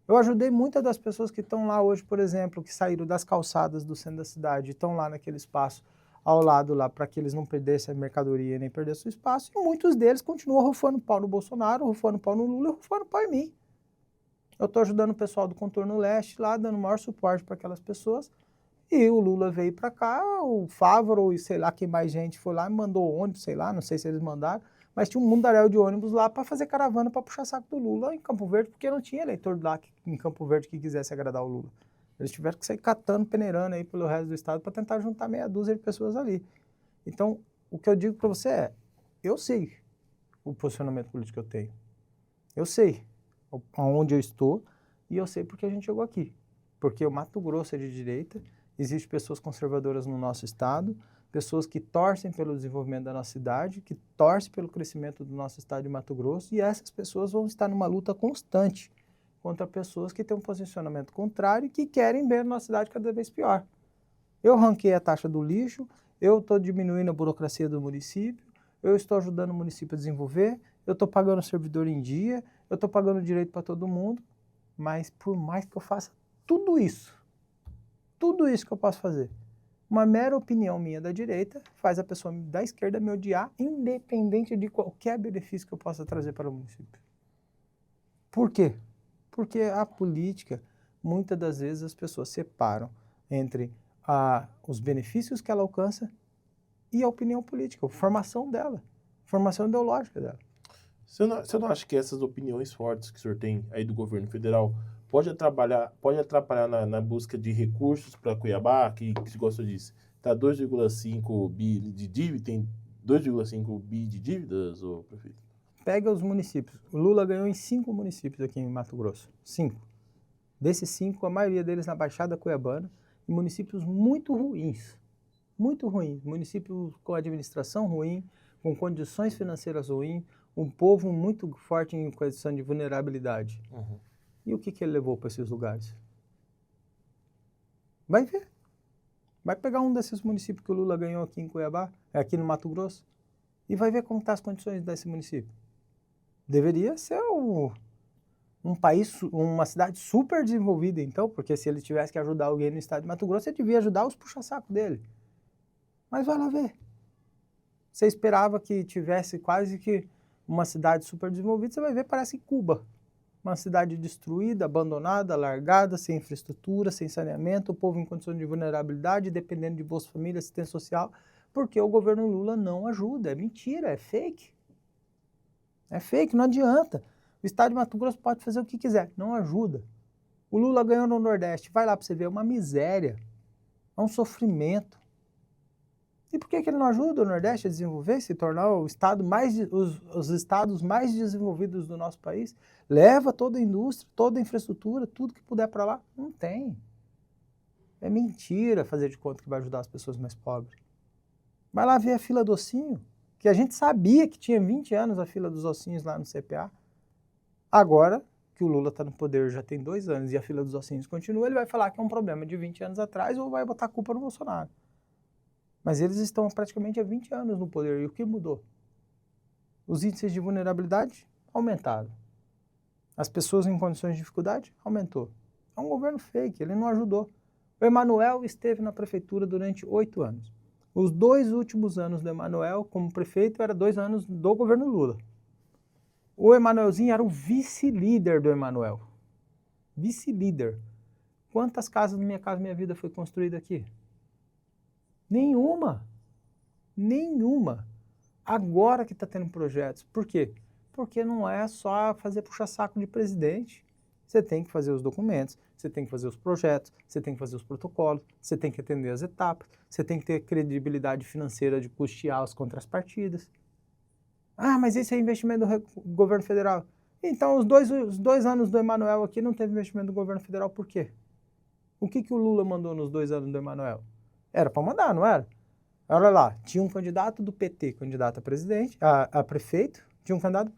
Eu ajudei muitas das pessoas que estão lá hoje, por exemplo, que saíram das calçadas do centro da cidade e estão lá naquele espaço ao lado lá para que eles não perdessem a mercadoria nem perdessem o espaço. E muitos deles continuam rufando pau no Bolsonaro, rufando pau no Lula e rufando pau em mim. Eu estou ajudando o pessoal do Contorno Leste lá, dando maior suporte para aquelas pessoas. E o Lula veio para cá, o Fávaro e sei lá quem mais gente foi lá e mandou ônibus, sei lá, não sei se eles mandaram, mas tinha um mundaréu de ônibus lá para fazer caravana para puxar saco do Lula em Campo Verde, porque não tinha eleitor lá em Campo Verde que quisesse agradar o Lula. Eles tiveram que sair catando, peneirando aí pelo resto do estado para tentar juntar meia dúzia de pessoas ali. Então, o que eu digo para você é, eu sei o posicionamento político que eu tenho. Eu sei aonde eu estou e eu sei porque a gente chegou aqui. Porque o Mato Grosso é de direita, existem pessoas conservadoras no nosso estado, pessoas que torcem pelo desenvolvimento da nossa cidade, que torcem pelo crescimento do nosso estado de Mato Grosso, e essas pessoas vão estar numa luta constante contra pessoas que têm um posicionamento contrário e que querem ver a nossa cidade cada vez pior. Eu ranquei a taxa do lixo, eu estou diminuindo a burocracia do município, eu estou ajudando o município a desenvolver, eu estou pagando o servidor em dia, eu estou pagando direito para todo mundo, mas por mais que eu faça tudo isso que eu posso fazer, uma mera opinião minha da direita faz a pessoa da esquerda me odiar, independente de qualquer benefício que eu possa trazer para o município. Por quê? Porque a política, muitas das vezes as pessoas separam entre os benefícios que ela alcança e a opinião política, a formação dela, a formação ideológica dela. Você não acha que essas opiniões fortes que o senhor tem aí do governo federal pode atrapalhar na busca de recursos para Cuiabá, que você gosta disso? Tá 2,5 bi de dívida, tem 2,5 bi de dívidas, ô prefeito? Pega os municípios. O Lula ganhou em 5 municípios aqui em Mato Grosso. 5. Desses 5, a maioria deles na Baixada Cuiabana, em municípios muito ruins. Muito ruins. Municípios com administração ruim, com condições financeiras ruins, um povo muito forte em condição de vulnerabilidade. Uhum. E o que ele levou para esses lugares? Vai ver. Vai pegar um desses municípios que o Lula ganhou aqui em Cuiabá, aqui no Mato Grosso, e vai ver como estão as condições desse município. Deveria ser um país, uma cidade super desenvolvida, então, porque se ele tivesse que ajudar alguém no estado de Mato Grosso, ele devia ajudar os puxa-saco dele. Mas vai lá ver. Você esperava que tivesse quase que uma cidade super desenvolvida, você vai ver, parece Cuba. Uma cidade destruída, abandonada, largada, sem infraestrutura, sem saneamento, o povo em condições de vulnerabilidade, dependendo de Bolsa Família, assistência social. Porque o governo Lula não ajuda, é mentira, é fake. É fake, não adianta. O estado de Mato Grosso pode fazer o que quiser, não ajuda. O Lula ganhou no Nordeste, vai lá para você ver, é uma miséria, é um sofrimento. E por que ele não ajuda o Nordeste a desenvolver, se tornar o estado os estados mais desenvolvidos do nosso país? Leva toda a indústria, toda a infraestrutura, tudo que puder para lá. Não tem. É mentira fazer de conta que vai ajudar as pessoas mais pobres. Vai lá ver a fila do ossinho, que a gente sabia que tinha 20 anos a fila dos ossinhos lá no CPA. Agora que o Lula está no poder já tem 2 anos e a fila dos ossinhos continua, ele vai falar que é um problema de 20 anos atrás ou vai botar a culpa no Bolsonaro. Mas eles estão praticamente há 20 anos no poder. E o que mudou? Os índices de vulnerabilidade aumentaram. As pessoas em condições de dificuldade aumentou. É um governo fake, ele não ajudou. O Emanuel esteve na prefeitura durante 8 anos. Os 2 últimos anos do Emanuel como prefeito eram 2 anos do governo Lula. O Emanuelzinho era o vice-líder do Emanuel. Vice-líder. Quantas casas Minha Casa Minha Vida foi construída aqui? Nenhuma. Nenhuma. Agora que está tendo projetos. Por quê? Porque não é só fazer puxa-saco de presidente. Você tem que fazer os documentos, você tem que fazer os projetos, você tem que fazer os protocolos, você tem que atender as etapas, você tem que ter credibilidade financeira de custear as contrapartidas. Ah, mas esse é investimento do governo federal. Então, os dois anos do Emanuel aqui não teve investimento do governo federal, por quê? O que o Lula mandou nos 2 anos do Emanuel? Era para mandar, não era? Olha lá, tinha um candidato do PT, candidato a presidente, a prefeito, tinha um candidato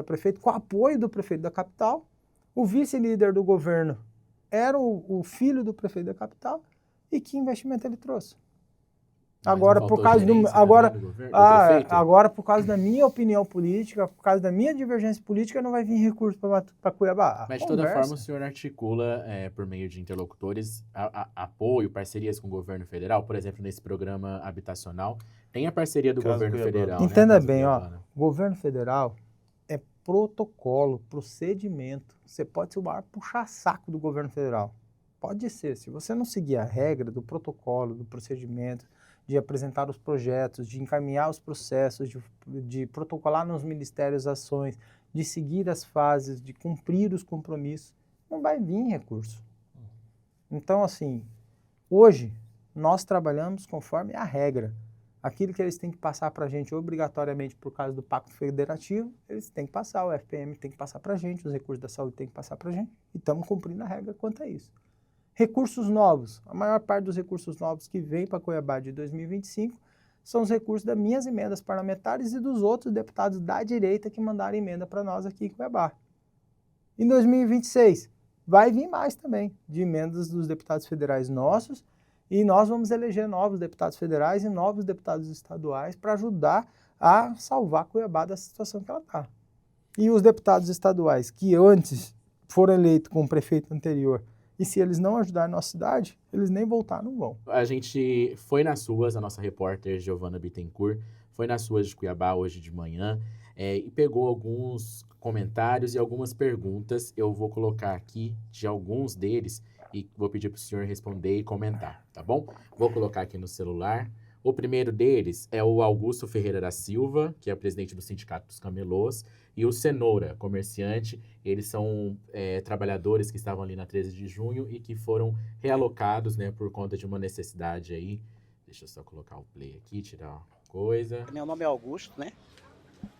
a prefeito com apoio do prefeito da capital. O vice-líder do governo era o filho do prefeito da capital. E que investimento ele trouxe? Agora, por causa agora, por causa da minha opinião política, por causa da minha divergência política, não vai vir recurso para Cuiabá. Mas de toda forma, o senhor articula, por meio de interlocutores, apoio, parcerias com o governo federal? Por exemplo, nesse programa habitacional, tem a parceria do governo federal. Entenda bem, ó, o governo federal é protocolo, procedimento. Você pode ser o maior puxa-saco do governo federal. Pode ser. Se você não seguir a regra do protocolo, do procedimento, de apresentar os projetos, de encaminhar os processos, de protocolar nos ministérios ações, de seguir as fases, de cumprir os compromissos, não vai vir recurso. Então, assim, hoje nós trabalhamos conforme a regra. Aquilo que eles têm que passar para a gente obrigatoriamente por causa do Pacto Federativo, eles têm que passar, o FPM tem que passar para a gente, os recursos da saúde têm que passar para a gente, e estamos cumprindo a regra quanto a isso. Recursos novos. A maior parte dos recursos novos que vem para Cuiabá de 2025 são os recursos das minhas emendas parlamentares e dos outros deputados da direita que mandaram emenda para nós aqui em Cuiabá. Em 2026, vai vir mais também, de emendas dos deputados federais nossos, e nós vamos eleger novos deputados federais e novos deputados estaduais para ajudar a salvar Cuiabá da situação que ela está. E os deputados estaduais que antes foram eleitos com o prefeito anterior, e se eles não ajudarem a nossa cidade, eles nem voltar não vão. A gente foi nas ruas, a nossa repórter Giovana Bittencourt foi nas ruas de Cuiabá hoje de manhã e pegou alguns comentários e algumas perguntas. Eu vou colocar aqui de alguns deles e vou pedir para o senhor responder e comentar, tá bom? Vou colocar aqui no celular. O primeiro deles é o Augusto Ferreira da Silva, que é o presidente do Sindicato dos Camelôs, e o Cenoura, comerciante. Eles são trabalhadores que estavam ali na 13 de junho e que foram realocados, né, por conta de uma necessidade aí. Deixa eu só colocar o play aqui, tirar uma coisa. Meu nome é Augusto, né?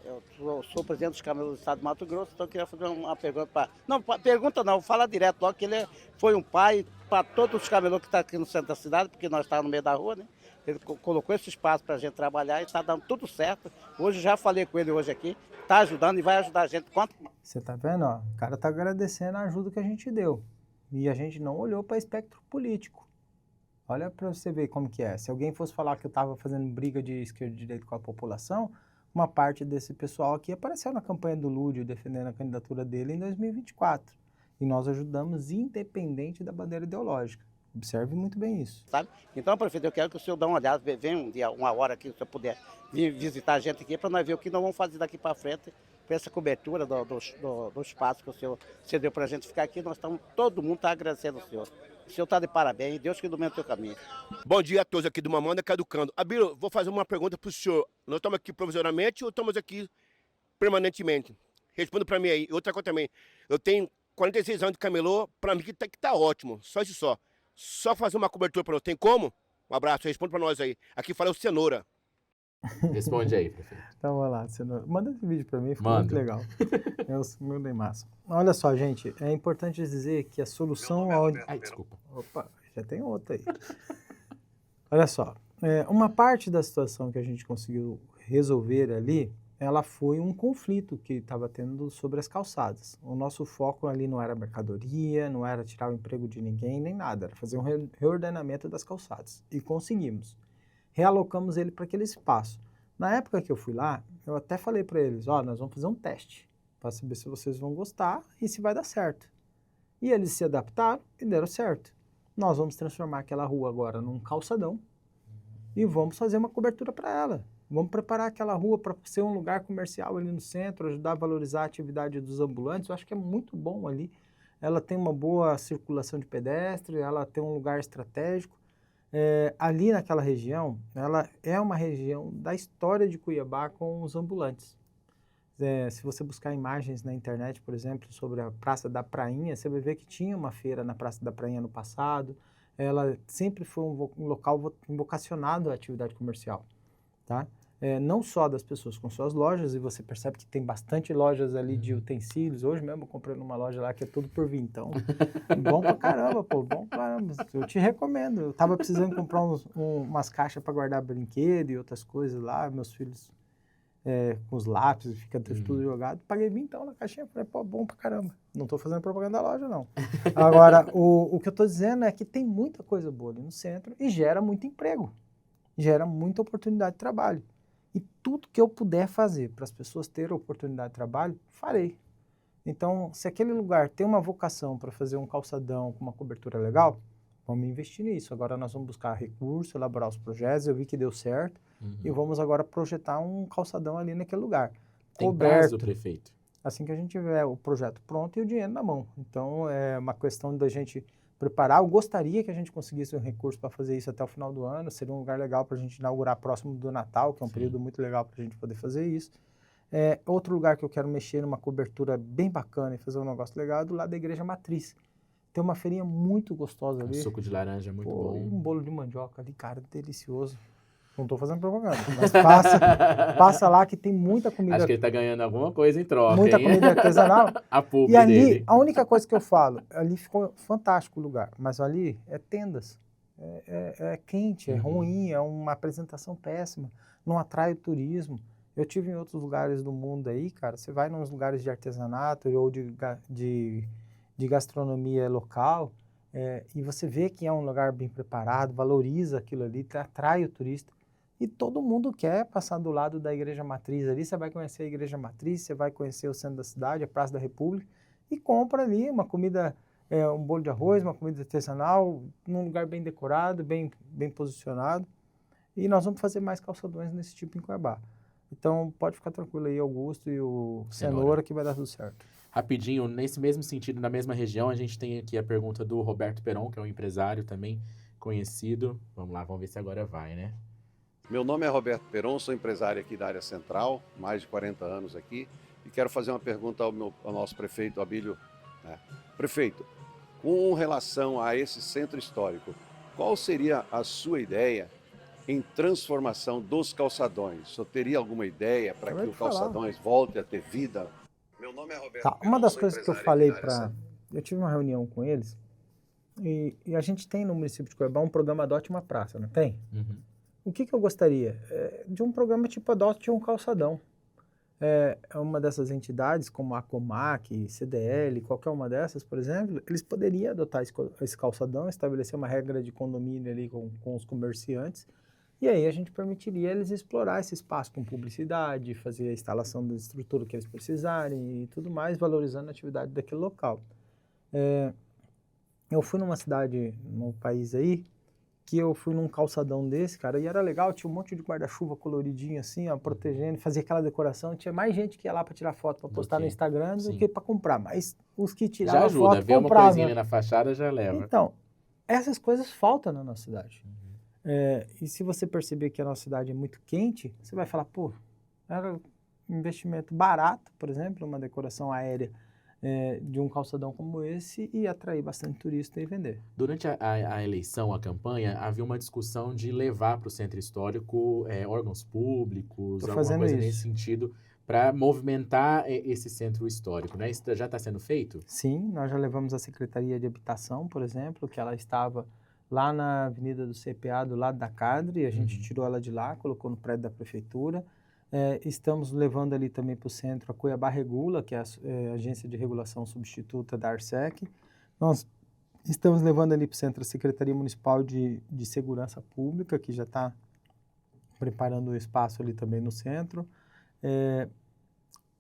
Eu sou presidente dos Camelôs do Estado de Mato Grosso, então eu queria fazer uma pergunta para... Não, pergunta não, fala direto logo, que ele foi um pai para todos os camelôs que estão aqui no centro da cidade, porque nós estávamos no meio da rua, né? Ele colocou esse espaço para a gente trabalhar e está dando tudo certo. Hoje já falei com ele hoje aqui, está ajudando e vai ajudar a gente. Você está vendo? Ó, o cara está agradecendo a ajuda que a gente deu. E a gente não olhou para espectro político. Olha para você ver como que é. Se alguém fosse falar que eu estava fazendo briga de esquerda e direita com a população, uma parte desse pessoal aqui apareceu na campanha do Lúdio defendendo a candidatura dele em 2024. E nós ajudamos independente da bandeira ideológica. Observe muito bem isso. Sabe? Então, prefeito, eu quero que o senhor dê uma olhada, venha um dia, uma hora aqui, se o senhor puder vir visitar a gente aqui, para nós ver o que nós vamos fazer daqui para frente, para essa cobertura do espaço que o senhor cedeu para a gente ficar aqui. Todo mundo está agradecendo ao senhor. O senhor está de parabéns, Deus que ilumine o teu caminho. Bom dia a todos aqui do Mamanda Caducando. Abílio, vou fazer uma pergunta para o senhor. Nós estamos aqui provisoriamente ou estamos aqui permanentemente? Responda para mim aí. Outra coisa também. Eu tenho 46 anos de camelô, para mim que tá ótimo. Só isso só. Só fazer uma cobertura para nós. Tem como? Um abraço, responda para nós aí. Aqui fala o Cenoura. Responde aí, prefeito. Então, vai lá, Cenoura. Manda esse vídeo para mim, ficou Manda. muito legal. Eu mandei massa. Olha só, gente, é importante dizer que a solução... Ai, desculpa. Opa, já tem outra aí. Olha só, uma parte da situação que a gente conseguiu resolver ali, ela foi um conflito que estava tendo sobre as calçadas. O nosso foco ali não era mercadoria, não era tirar o emprego de ninguém, nem nada. Era fazer um reordenamento das calçadas. E conseguimos. Realocamos ele para aquele espaço. Na época que eu fui lá, eu até falei para eles, nós vamos fazer um teste para saber se vocês vão gostar e se vai dar certo. E eles se adaptaram e deram certo. Nós vamos transformar aquela rua agora num calçadão e vamos fazer uma cobertura para ela. Vamos preparar aquela rua para ser um lugar comercial ali no centro, ajudar a valorizar a atividade dos ambulantes. Eu acho que é muito bom ali. Ela tem uma boa circulação de pedestre, ela tem um lugar estratégico. Ali naquela região, ela é uma região da história de Cuiabá com os ambulantes. Se você buscar imagens na internet, por exemplo, sobre a Praça da Prainha, você vai ver que tinha uma feira na Praça da Prainha no passado. Ela sempre foi um local vocacionado à atividade comercial, tá? Não só das pessoas com suas lojas, e você percebe que tem bastante lojas ali de utensílios. Hoje mesmo eu comprei numa loja lá que é tudo por vintão. Bom pra caramba, pô, bom pra caramba. Eu te recomendo. Eu tava precisando comprar umas caixas para guardar brinquedo e outras coisas lá, meus filhos com os lápis, fica tudo jogado. Paguei vintão na caixinha, falei, pô, bom pra caramba. Não tô fazendo propaganda da loja, não. Agora, o que eu tô dizendo é que tem muita coisa boa ali no centro e gera muito emprego, gera muita oportunidade de trabalho. E tudo que eu puder fazer para as pessoas terem oportunidade de trabalho, farei. Então, se aquele lugar tem uma vocação para fazer um calçadão com uma cobertura legal, vamos investir nisso. Agora nós vamos buscar recursos, elaborar os projetos, eu vi que deu certo, e vamos agora projetar um calçadão ali naquele lugar. Tem coberto, prazo, prefeito? assim que a gente tiver o projeto pronto e o dinheiro na mão. Então, é uma questão da gente preparar. Eu gostaria que a gente conseguisse um recurso para fazer isso até o final do ano. Seria um lugar legal para a gente inaugurar próximo do Natal, que é um período muito legal para a gente poder fazer isso. Outro lugar que eu quero mexer numa cobertura bem bacana e fazer um negócio legal é do lado da Igreja Matriz. Tem uma feirinha muito gostosa ali. Um suco de laranja muito Pô, bom. e um bolo de mandioca ali, cara, delicioso. Não estou fazendo propaganda, mas passa lá que tem muita comida. Acho que ele tá ganhando alguma coisa em troca, Muita hein? comida artesanal. A publi E ali, dele. a única coisa que eu falo, ali ficou fantástico o lugar, mas ali é tendas. É quente, é ruim, é uma apresentação péssima, não atrai o turismo. Eu tive em outros lugares do mundo aí, cara, você vai nos lugares de artesanato ou de gastronomia local, e você vê que é um lugar bem preparado, valoriza aquilo ali, atrai o turista. E todo mundo quer passar do lado da Igreja Matriz ali. Você vai conhecer a Igreja Matriz, você vai conhecer o centro da cidade, a Praça da República, e compra ali uma comida, um bolo de arroz, uma comida artesanal, num lugar bem decorado, bem posicionado. E nós vamos fazer mais calçadões nesse tipo em Cuiabá. Então pode ficar tranquilo aí, Augusto e o Cenoura, que vai dar tudo certo. Rapidinho, nesse mesmo sentido, na mesma região, a gente tem aqui a pergunta do Roberto Peron, que é um empresário também conhecido. Vamos lá, vamos ver se agora vai, né? Meu nome é Roberto Peron, sou empresário aqui da área central, mais de 40 anos aqui, e quero fazer uma pergunta ao nosso prefeito, Abílio. Prefeito, com relação a esse centro histórico, qual seria a sua ideia em transformação dos calçadões? O senhor teria alguma ideia para que os calçadões voltem a ter vida? Meu nome é Roberto Peron. Uma das coisas que eu falei eu tive uma reunião com eles, e a gente tem no município de Cuiabá um programa Adote uma Praça, não tem? Uhum. O que eu gostaria? De um programa tipo Adote um Calçadão. Uma dessas entidades, como a Comac, CDL, qualquer uma dessas, por exemplo, eles poderiam adotar esse calçadão, estabelecer uma regra de condomínio ali com os comerciantes, e aí a gente permitiria eles explorar esse espaço com publicidade, fazer a instalação da estrutura que eles precisarem e tudo mais, valorizando a atividade daquele local. Eu fui numa cidade, num país aí, que eu fui num calçadão desse, cara, e era legal, tinha um monte de guarda-chuva coloridinho assim, ó, protegendo, fazia aquela decoração, tinha mais gente que ia lá para tirar foto, para postar no Instagram do que para comprar, mas os que tiravam já ajuda, foto ver uma compravam. coisinha ali na fachada já leva. Então, essas coisas faltam na nossa cidade. E se você perceber que a nossa cidade é muito quente, você vai falar, pô, era um investimento barato, por exemplo, uma decoração aérea de um calçadão como esse e atrair bastante turista e vender. Durante a eleição, a campanha, havia uma discussão de levar para o centro histórico órgãos públicos, Tô alguma fazendo coisa isso. nesse sentido, para movimentar esse centro histórico, né? Isso já está sendo feito? Sim, nós já levamos a Secretaria de Habitação, por exemplo, que ela estava lá na Avenida do CPA, do lado da Cadre, a gente tirou ela de lá, colocou no prédio da Prefeitura. Estamos levando ali também para o centro a Cuiabá Regula, que é a agência de regulação substituta da ARSEC. Nós estamos levando ali para o centro a Secretaria Municipal de Segurança Pública, que já está preparando o espaço ali também no centro.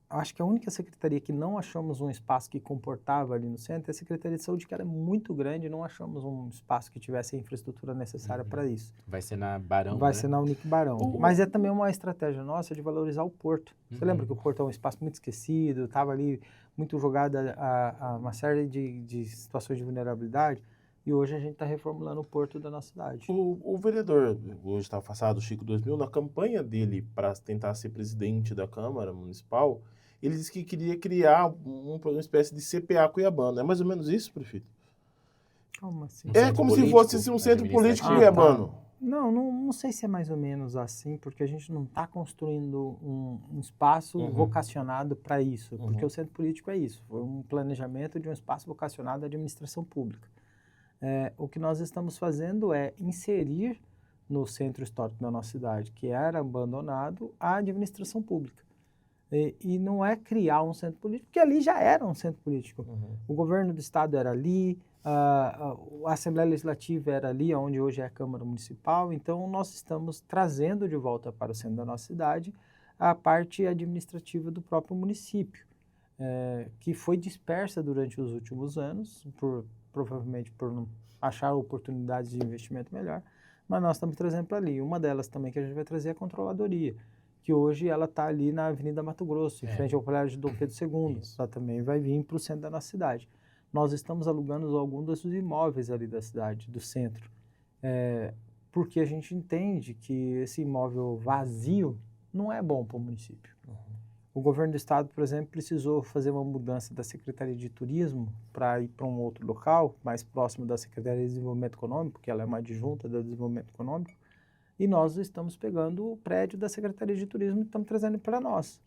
Acho que a única secretaria que não achamos um espaço que comportava ali no centro é a Secretaria de Saúde, que era muito grande, não achamos um espaço que tivesse a infraestrutura necessária para isso. Vai ser na Barão, Vai né? ser na Unic Barão. Mas é também uma estratégia nossa de valorizar o porto. Você lembra que o porto é um espaço muito esquecido, estava ali muito jogado a uma série de situações de vulnerabilidade, e hoje a gente está reformulando o porto da nossa cidade. O vereador, hoje está afastado, Chico 2000, na campanha dele para tentar ser presidente da Câmara Municipal, ele disse que queria criar uma espécie de CPA cuiabano. É mais ou menos isso, prefeito? Como assim? É como se fosse assim, um centro político cuiabano. Não sei se é mais ou menos assim, porque a gente não está construindo um espaço vocacionado para isso, porque o centro político é isso, foi um planejamento de um espaço vocacionado à administração pública. O que nós estamos fazendo é inserir no centro histórico da nossa cidade, que era abandonado, a administração pública. E não é criar um centro político, porque ali já era um centro político. O governo do estado era ali, a Assembleia Legislativa era ali, onde hoje é a Câmara Municipal. Então, nós estamos trazendo de volta para o centro da nossa cidade a parte administrativa do próprio município, que foi dispersa durante os últimos anos, provavelmente por não achar oportunidades de investimento melhor, mas nós estamos trazendo para ali. Uma delas também que a gente vai trazer é a controladoria, que hoje ela está ali na Avenida Mato Grosso, em frente ao Colégio de Dom Pedro II. Ela também vai vir para o centro da nossa cidade. Nós estamos alugando alguns dos imóveis ali da cidade, do centro, porque a gente entende que esse imóvel vazio não é bom para o município. O governo do estado, por exemplo, precisou fazer uma mudança da Secretaria de Turismo para ir para um outro local, mais próximo da Secretaria de Desenvolvimento Econômico, que ela é uma adjunta do Desenvolvimento Econômico, e nós estamos pegando o prédio da Secretaria de Turismo e estamos trazendo para nós.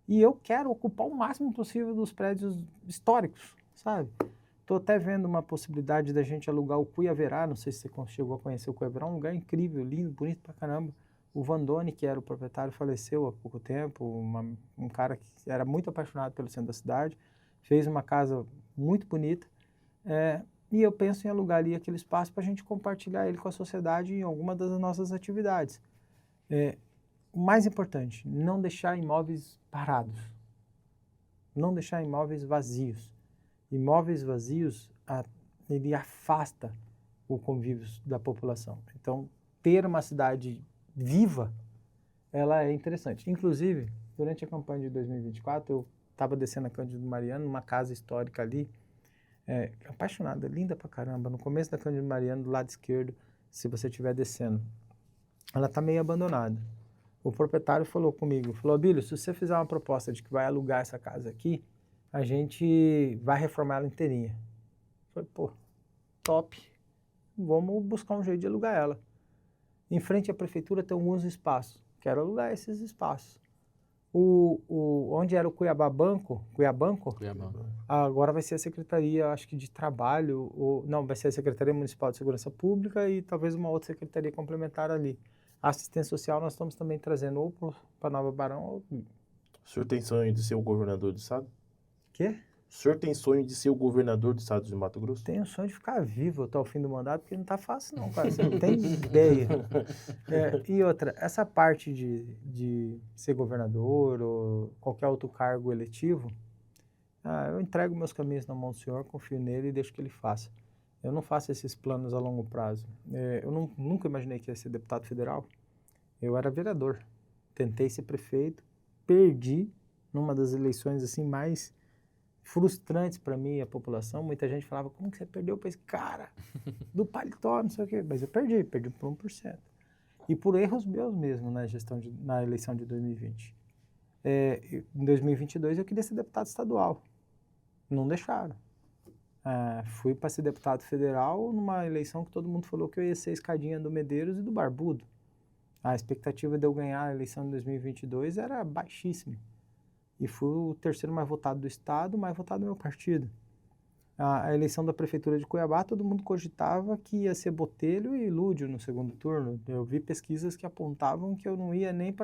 E eu quero ocupar o máximo possível dos prédios históricos, sabe? Estou até vendo uma possibilidade da gente alugar o Cuiaverá, não sei se você chegou a conhecer o Cuiaverá, um lugar incrível, lindo, bonito pra caramba. O Vandoni, que era o proprietário, faleceu há pouco tempo, um cara que era muito apaixonado pelo centro da cidade, fez uma casa muito bonita, e eu penso em alugar ali aquele espaço para a gente compartilhar ele com a sociedade em alguma das nossas atividades. O mais importante, não deixar imóveis parados, não deixar imóveis vazios. Imóveis vazios, ele afasta o convívio da população. Então, ter uma cidade viva, ela é interessante. Inclusive, durante a campanha de 2024, eu estava descendo a Cândido Mariano, numa casa histórica ali, apaixonada, linda pra caramba, no começo da Cândido Mariano, do lado esquerdo, se você estiver descendo. Ela está meio abandonada. O proprietário falou comigo, Abílio, se você fizer uma proposta de que vai alugar essa casa aqui, a gente vai reformar ela inteirinha. Eu falei, pô, top, vamos buscar um jeito de alugar ela. Em frente à prefeitura tem alguns espaços, quero alugar esses espaços. Onde era o Cuiabanco, agora vai ser a Secretaria, acho que de Trabalho, não, vai ser a Secretaria Municipal de Segurança Pública e talvez uma outra secretaria complementar ali. A assistência social nós estamos também trazendo ou para Nova Barão ou... O senhor tem sonho de ser o governador do estado? Quê? O senhor tem sonho de ser o governador do estado de Mato Grosso? Tenho sonho de ficar vivo até o fim do mandato, porque não tá fácil não, cara, você não tem ideia. E outra, essa parte de ser governador ou qualquer outro cargo eletivo, eu entrego meus caminhos na mão do senhor, confio nele e deixo que ele faça. Eu não faço esses planos a longo prazo. Eu nunca imaginei que ia ser deputado federal. Eu era vereador. Tentei ser prefeito, perdi numa das eleições assim mais frustrantes para mim e a população. Muita gente falava, como que você perdeu para esse cara do paletó, não sei o quê. Mas eu perdi por 1%. E por erros meus mesmo na eleição de 2020. Em 2022 eu queria ser deputado estadual. Não deixaram. Fui para ser deputado federal numa eleição que todo mundo falou que eu ia ser a escadinha do Medeiros e do Barbudo. A expectativa de eu ganhar a eleição de 2022 era baixíssima. E fui o terceiro mais votado do estado, mais votado do meu partido. A eleição da prefeitura de Cuiabá, todo mundo cogitava que ia ser Botelho e Lúdio no segundo turno. Eu vi pesquisas que apontavam que eu não ia nem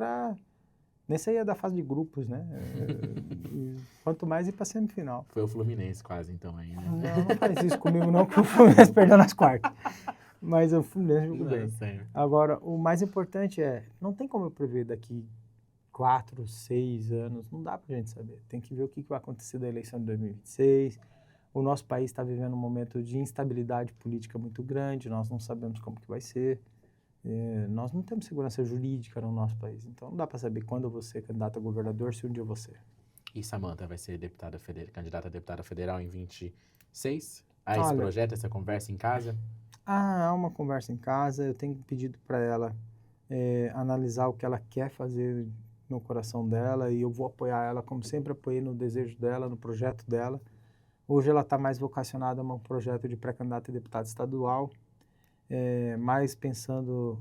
saía da fase de grupos, né? Quanto mais ir para semifinal. Foi o Fluminense quase, então, aí, né? Não faz isso comigo não, que o Fluminense perdeu nas quartas. Mas o Fluminense jogou bem. Sério. Agora, o mais importante não tem como eu prever daqui 4, 6 anos, não dá pra gente saber. Tem que ver o que vai acontecer da eleição de 2026. O nosso país está vivendo um momento de instabilidade política muito grande, nós não sabemos como que vai ser. Nós não temos segurança jurídica no nosso país, então não dá para saber quando eu vou ser candidato a governador, se um dia eu vou ser. E Samantha vai ser candidata a deputada federal em 26? Há esse Olha, projeto, essa conversa em casa? há uma conversa em casa, eu tenho pedido para ela analisar o que ela quer fazer no coração dela e eu vou apoiar ela como sempre apoiei no desejo dela, no projeto dela. Hoje ela está mais vocacionada a um projeto de pré-candidata a deputado estadual, mais pensando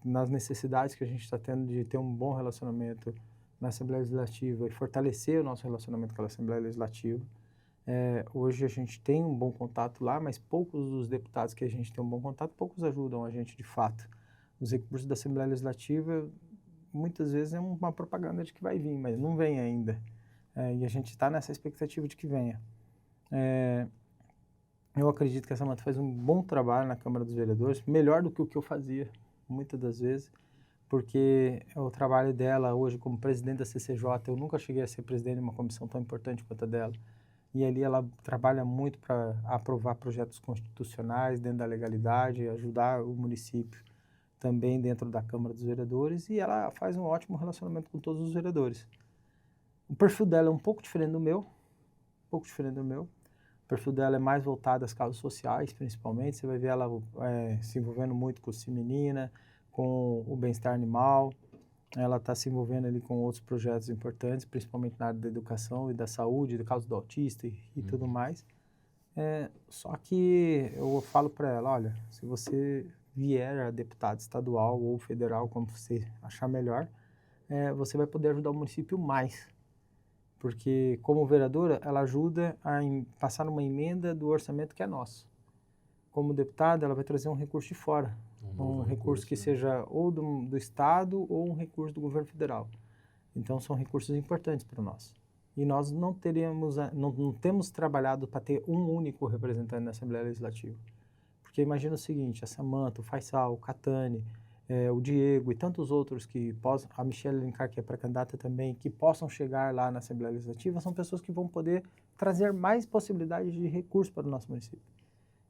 nas necessidades que a gente está tendo de ter um bom relacionamento na Assembleia Legislativa e fortalecer o nosso relacionamento com a Assembleia Legislativa. Hoje a gente tem um bom contato lá, mas poucos dos deputados que a gente tem um bom contato, poucos ajudam a gente de fato. Os recursos da Assembleia Legislativa, muitas vezes é uma propaganda de que vai vir, mas não vem ainda. E a gente está nessa expectativa de que venha. Eu acredito que a Samantha faz um bom trabalho na Câmara dos Vereadores, melhor do que o que eu fazia, muitas das vezes, porque o trabalho dela hoje como presidente da CCJ, eu nunca cheguei a ser presidente de uma comissão tão importante quanto a dela, e ali ela trabalha muito para aprovar projetos constitucionais dentro da legalidade, ajudar o município também dentro da Câmara dos Vereadores, e ela faz um ótimo relacionamento com todos os vereadores. O perfil dela é um pouco diferente do meu, O perfil dela é mais voltado às causas sociais, principalmente. Você vai ver ela se envolvendo muito com o Cimenina, com o bem-estar animal. Ela está se envolvendo ali com outros projetos importantes, principalmente na área da educação e da saúde, da causa do autista e tudo mais. Só que eu falo para ela, olha, se você vier a deputado estadual ou federal, como você achar melhor, você vai poder ajudar o município mais. Porque, como vereadora, ela ajuda a passar uma emenda do orçamento que é nosso. Como deputada, ela vai trazer um recurso de fora. Um recurso que seja ou do Estado ou um recurso do governo federal. Então, são recursos importantes para nós. E nós não temos trabalhado para ter um único representante na Assembleia Legislativa. Porque imagina o seguinte, a Samantha, o Faisal, o Catani, o Diego e tantos outros que possam, a Michelle Alencar, que é pré-candidata também, que possam chegar lá na Assembleia Legislativa, são pessoas que vão poder trazer mais possibilidades de recursos para o nosso município.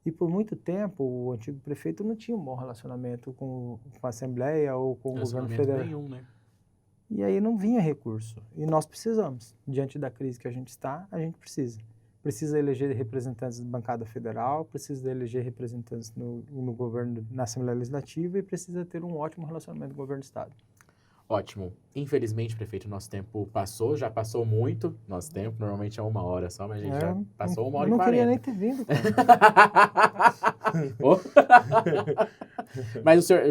E por muito tempo, o antigo prefeito não tinha um bom relacionamento com a Assembleia ou com o governo federal. Nenhum, né? E aí não vinha recurso. E nós precisamos. Diante da crise que a gente está, a gente precisa. Precisa eleger representantes da bancada federal, precisa eleger representantes no governo, na Assembleia Legislativa e precisa ter um ótimo relacionamento com o governo do Estado. Ótimo. Infelizmente, prefeito, nosso tempo passou, já passou muito nosso tempo, normalmente é 1 hora só, mas a gente já passou 1 hora e 40. Eu não queria nem ter vindo, cara. Mas o senhor,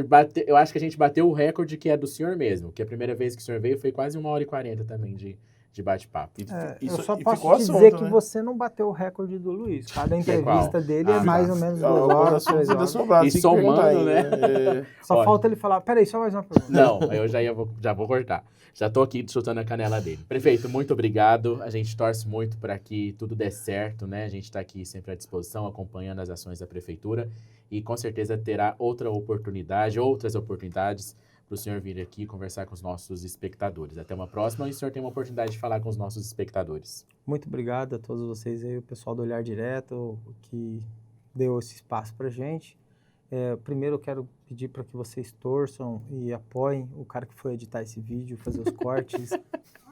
eu acho que a gente bateu o recorde que é do senhor mesmo, que a primeira vez que o senhor veio foi quase 1 hora e 40 também de bate-papo. Eu só e posso ficou te assunto, dizer que né? você não bateu o recorde do Luiz. Cada entrevista dele é Ah, mais tá. ou menos 2 Agora horas, só 3 ainda horas. sobrado, E tem que perguntar somando, aí, né? Só Olha. falta ele falar, peraí, só mais uma pergunta. Não, eu já vou cortar. Já tô aqui chutando a canela dele. Prefeito, muito obrigado. A gente torce muito para que tudo dê certo, né? A gente está aqui sempre à disposição, acompanhando as ações da prefeitura e com certeza terá outras oportunidades para o senhor vir aqui conversar com os nossos espectadores. Até uma próxima e o senhor tem uma oportunidade de falar com os nossos espectadores. Muito obrigado a todos vocês aí, o pessoal do Olhar Direto, que deu esse espaço pra gente. Primeiro eu quero pedir para que vocês torçam e apoiem o cara que foi editar esse vídeo, fazer os cortes.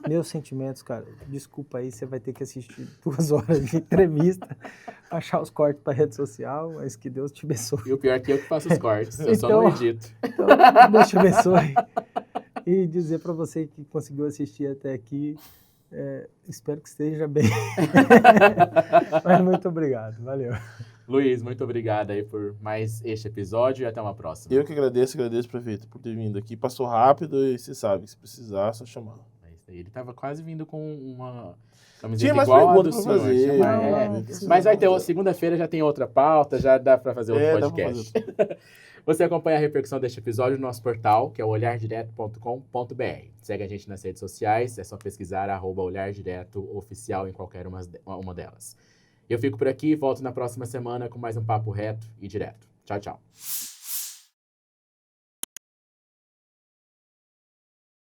Meus sentimentos, cara, desculpa aí, você vai ter que assistir 2 horas de entrevista, achar os cortes para rede social, mas que Deus te abençoe. E o pior é que eu que faço os cortes, eu só não edito. Então, Deus te abençoe. E dizer para você que conseguiu assistir até aqui, espero que esteja bem. Mas muito obrigado, valeu. Luiz, muito obrigado aí por mais este episódio e até uma próxima. Eu que agradeço, prefeito, por ter vindo aqui. Passou rápido e você sabe que se precisar, é só chamar. É isso aí. Ele tava quase vindo com uma Tinha camiseta mais igual a do perguntas pra senhor. fazer. Mas vai ter, segunda-feira já tem outra pauta, já dá para fazer outro Dá pra podcast. Você acompanha a repercussão deste episódio no nosso portal, que é o olhardireto.com.br. Segue a gente nas redes sociais, é só pesquisar @olhardiretoOficial em qualquer uma delas. Eu fico por aqui, volto na próxima semana com mais um papo reto e direto. Tchau, tchau.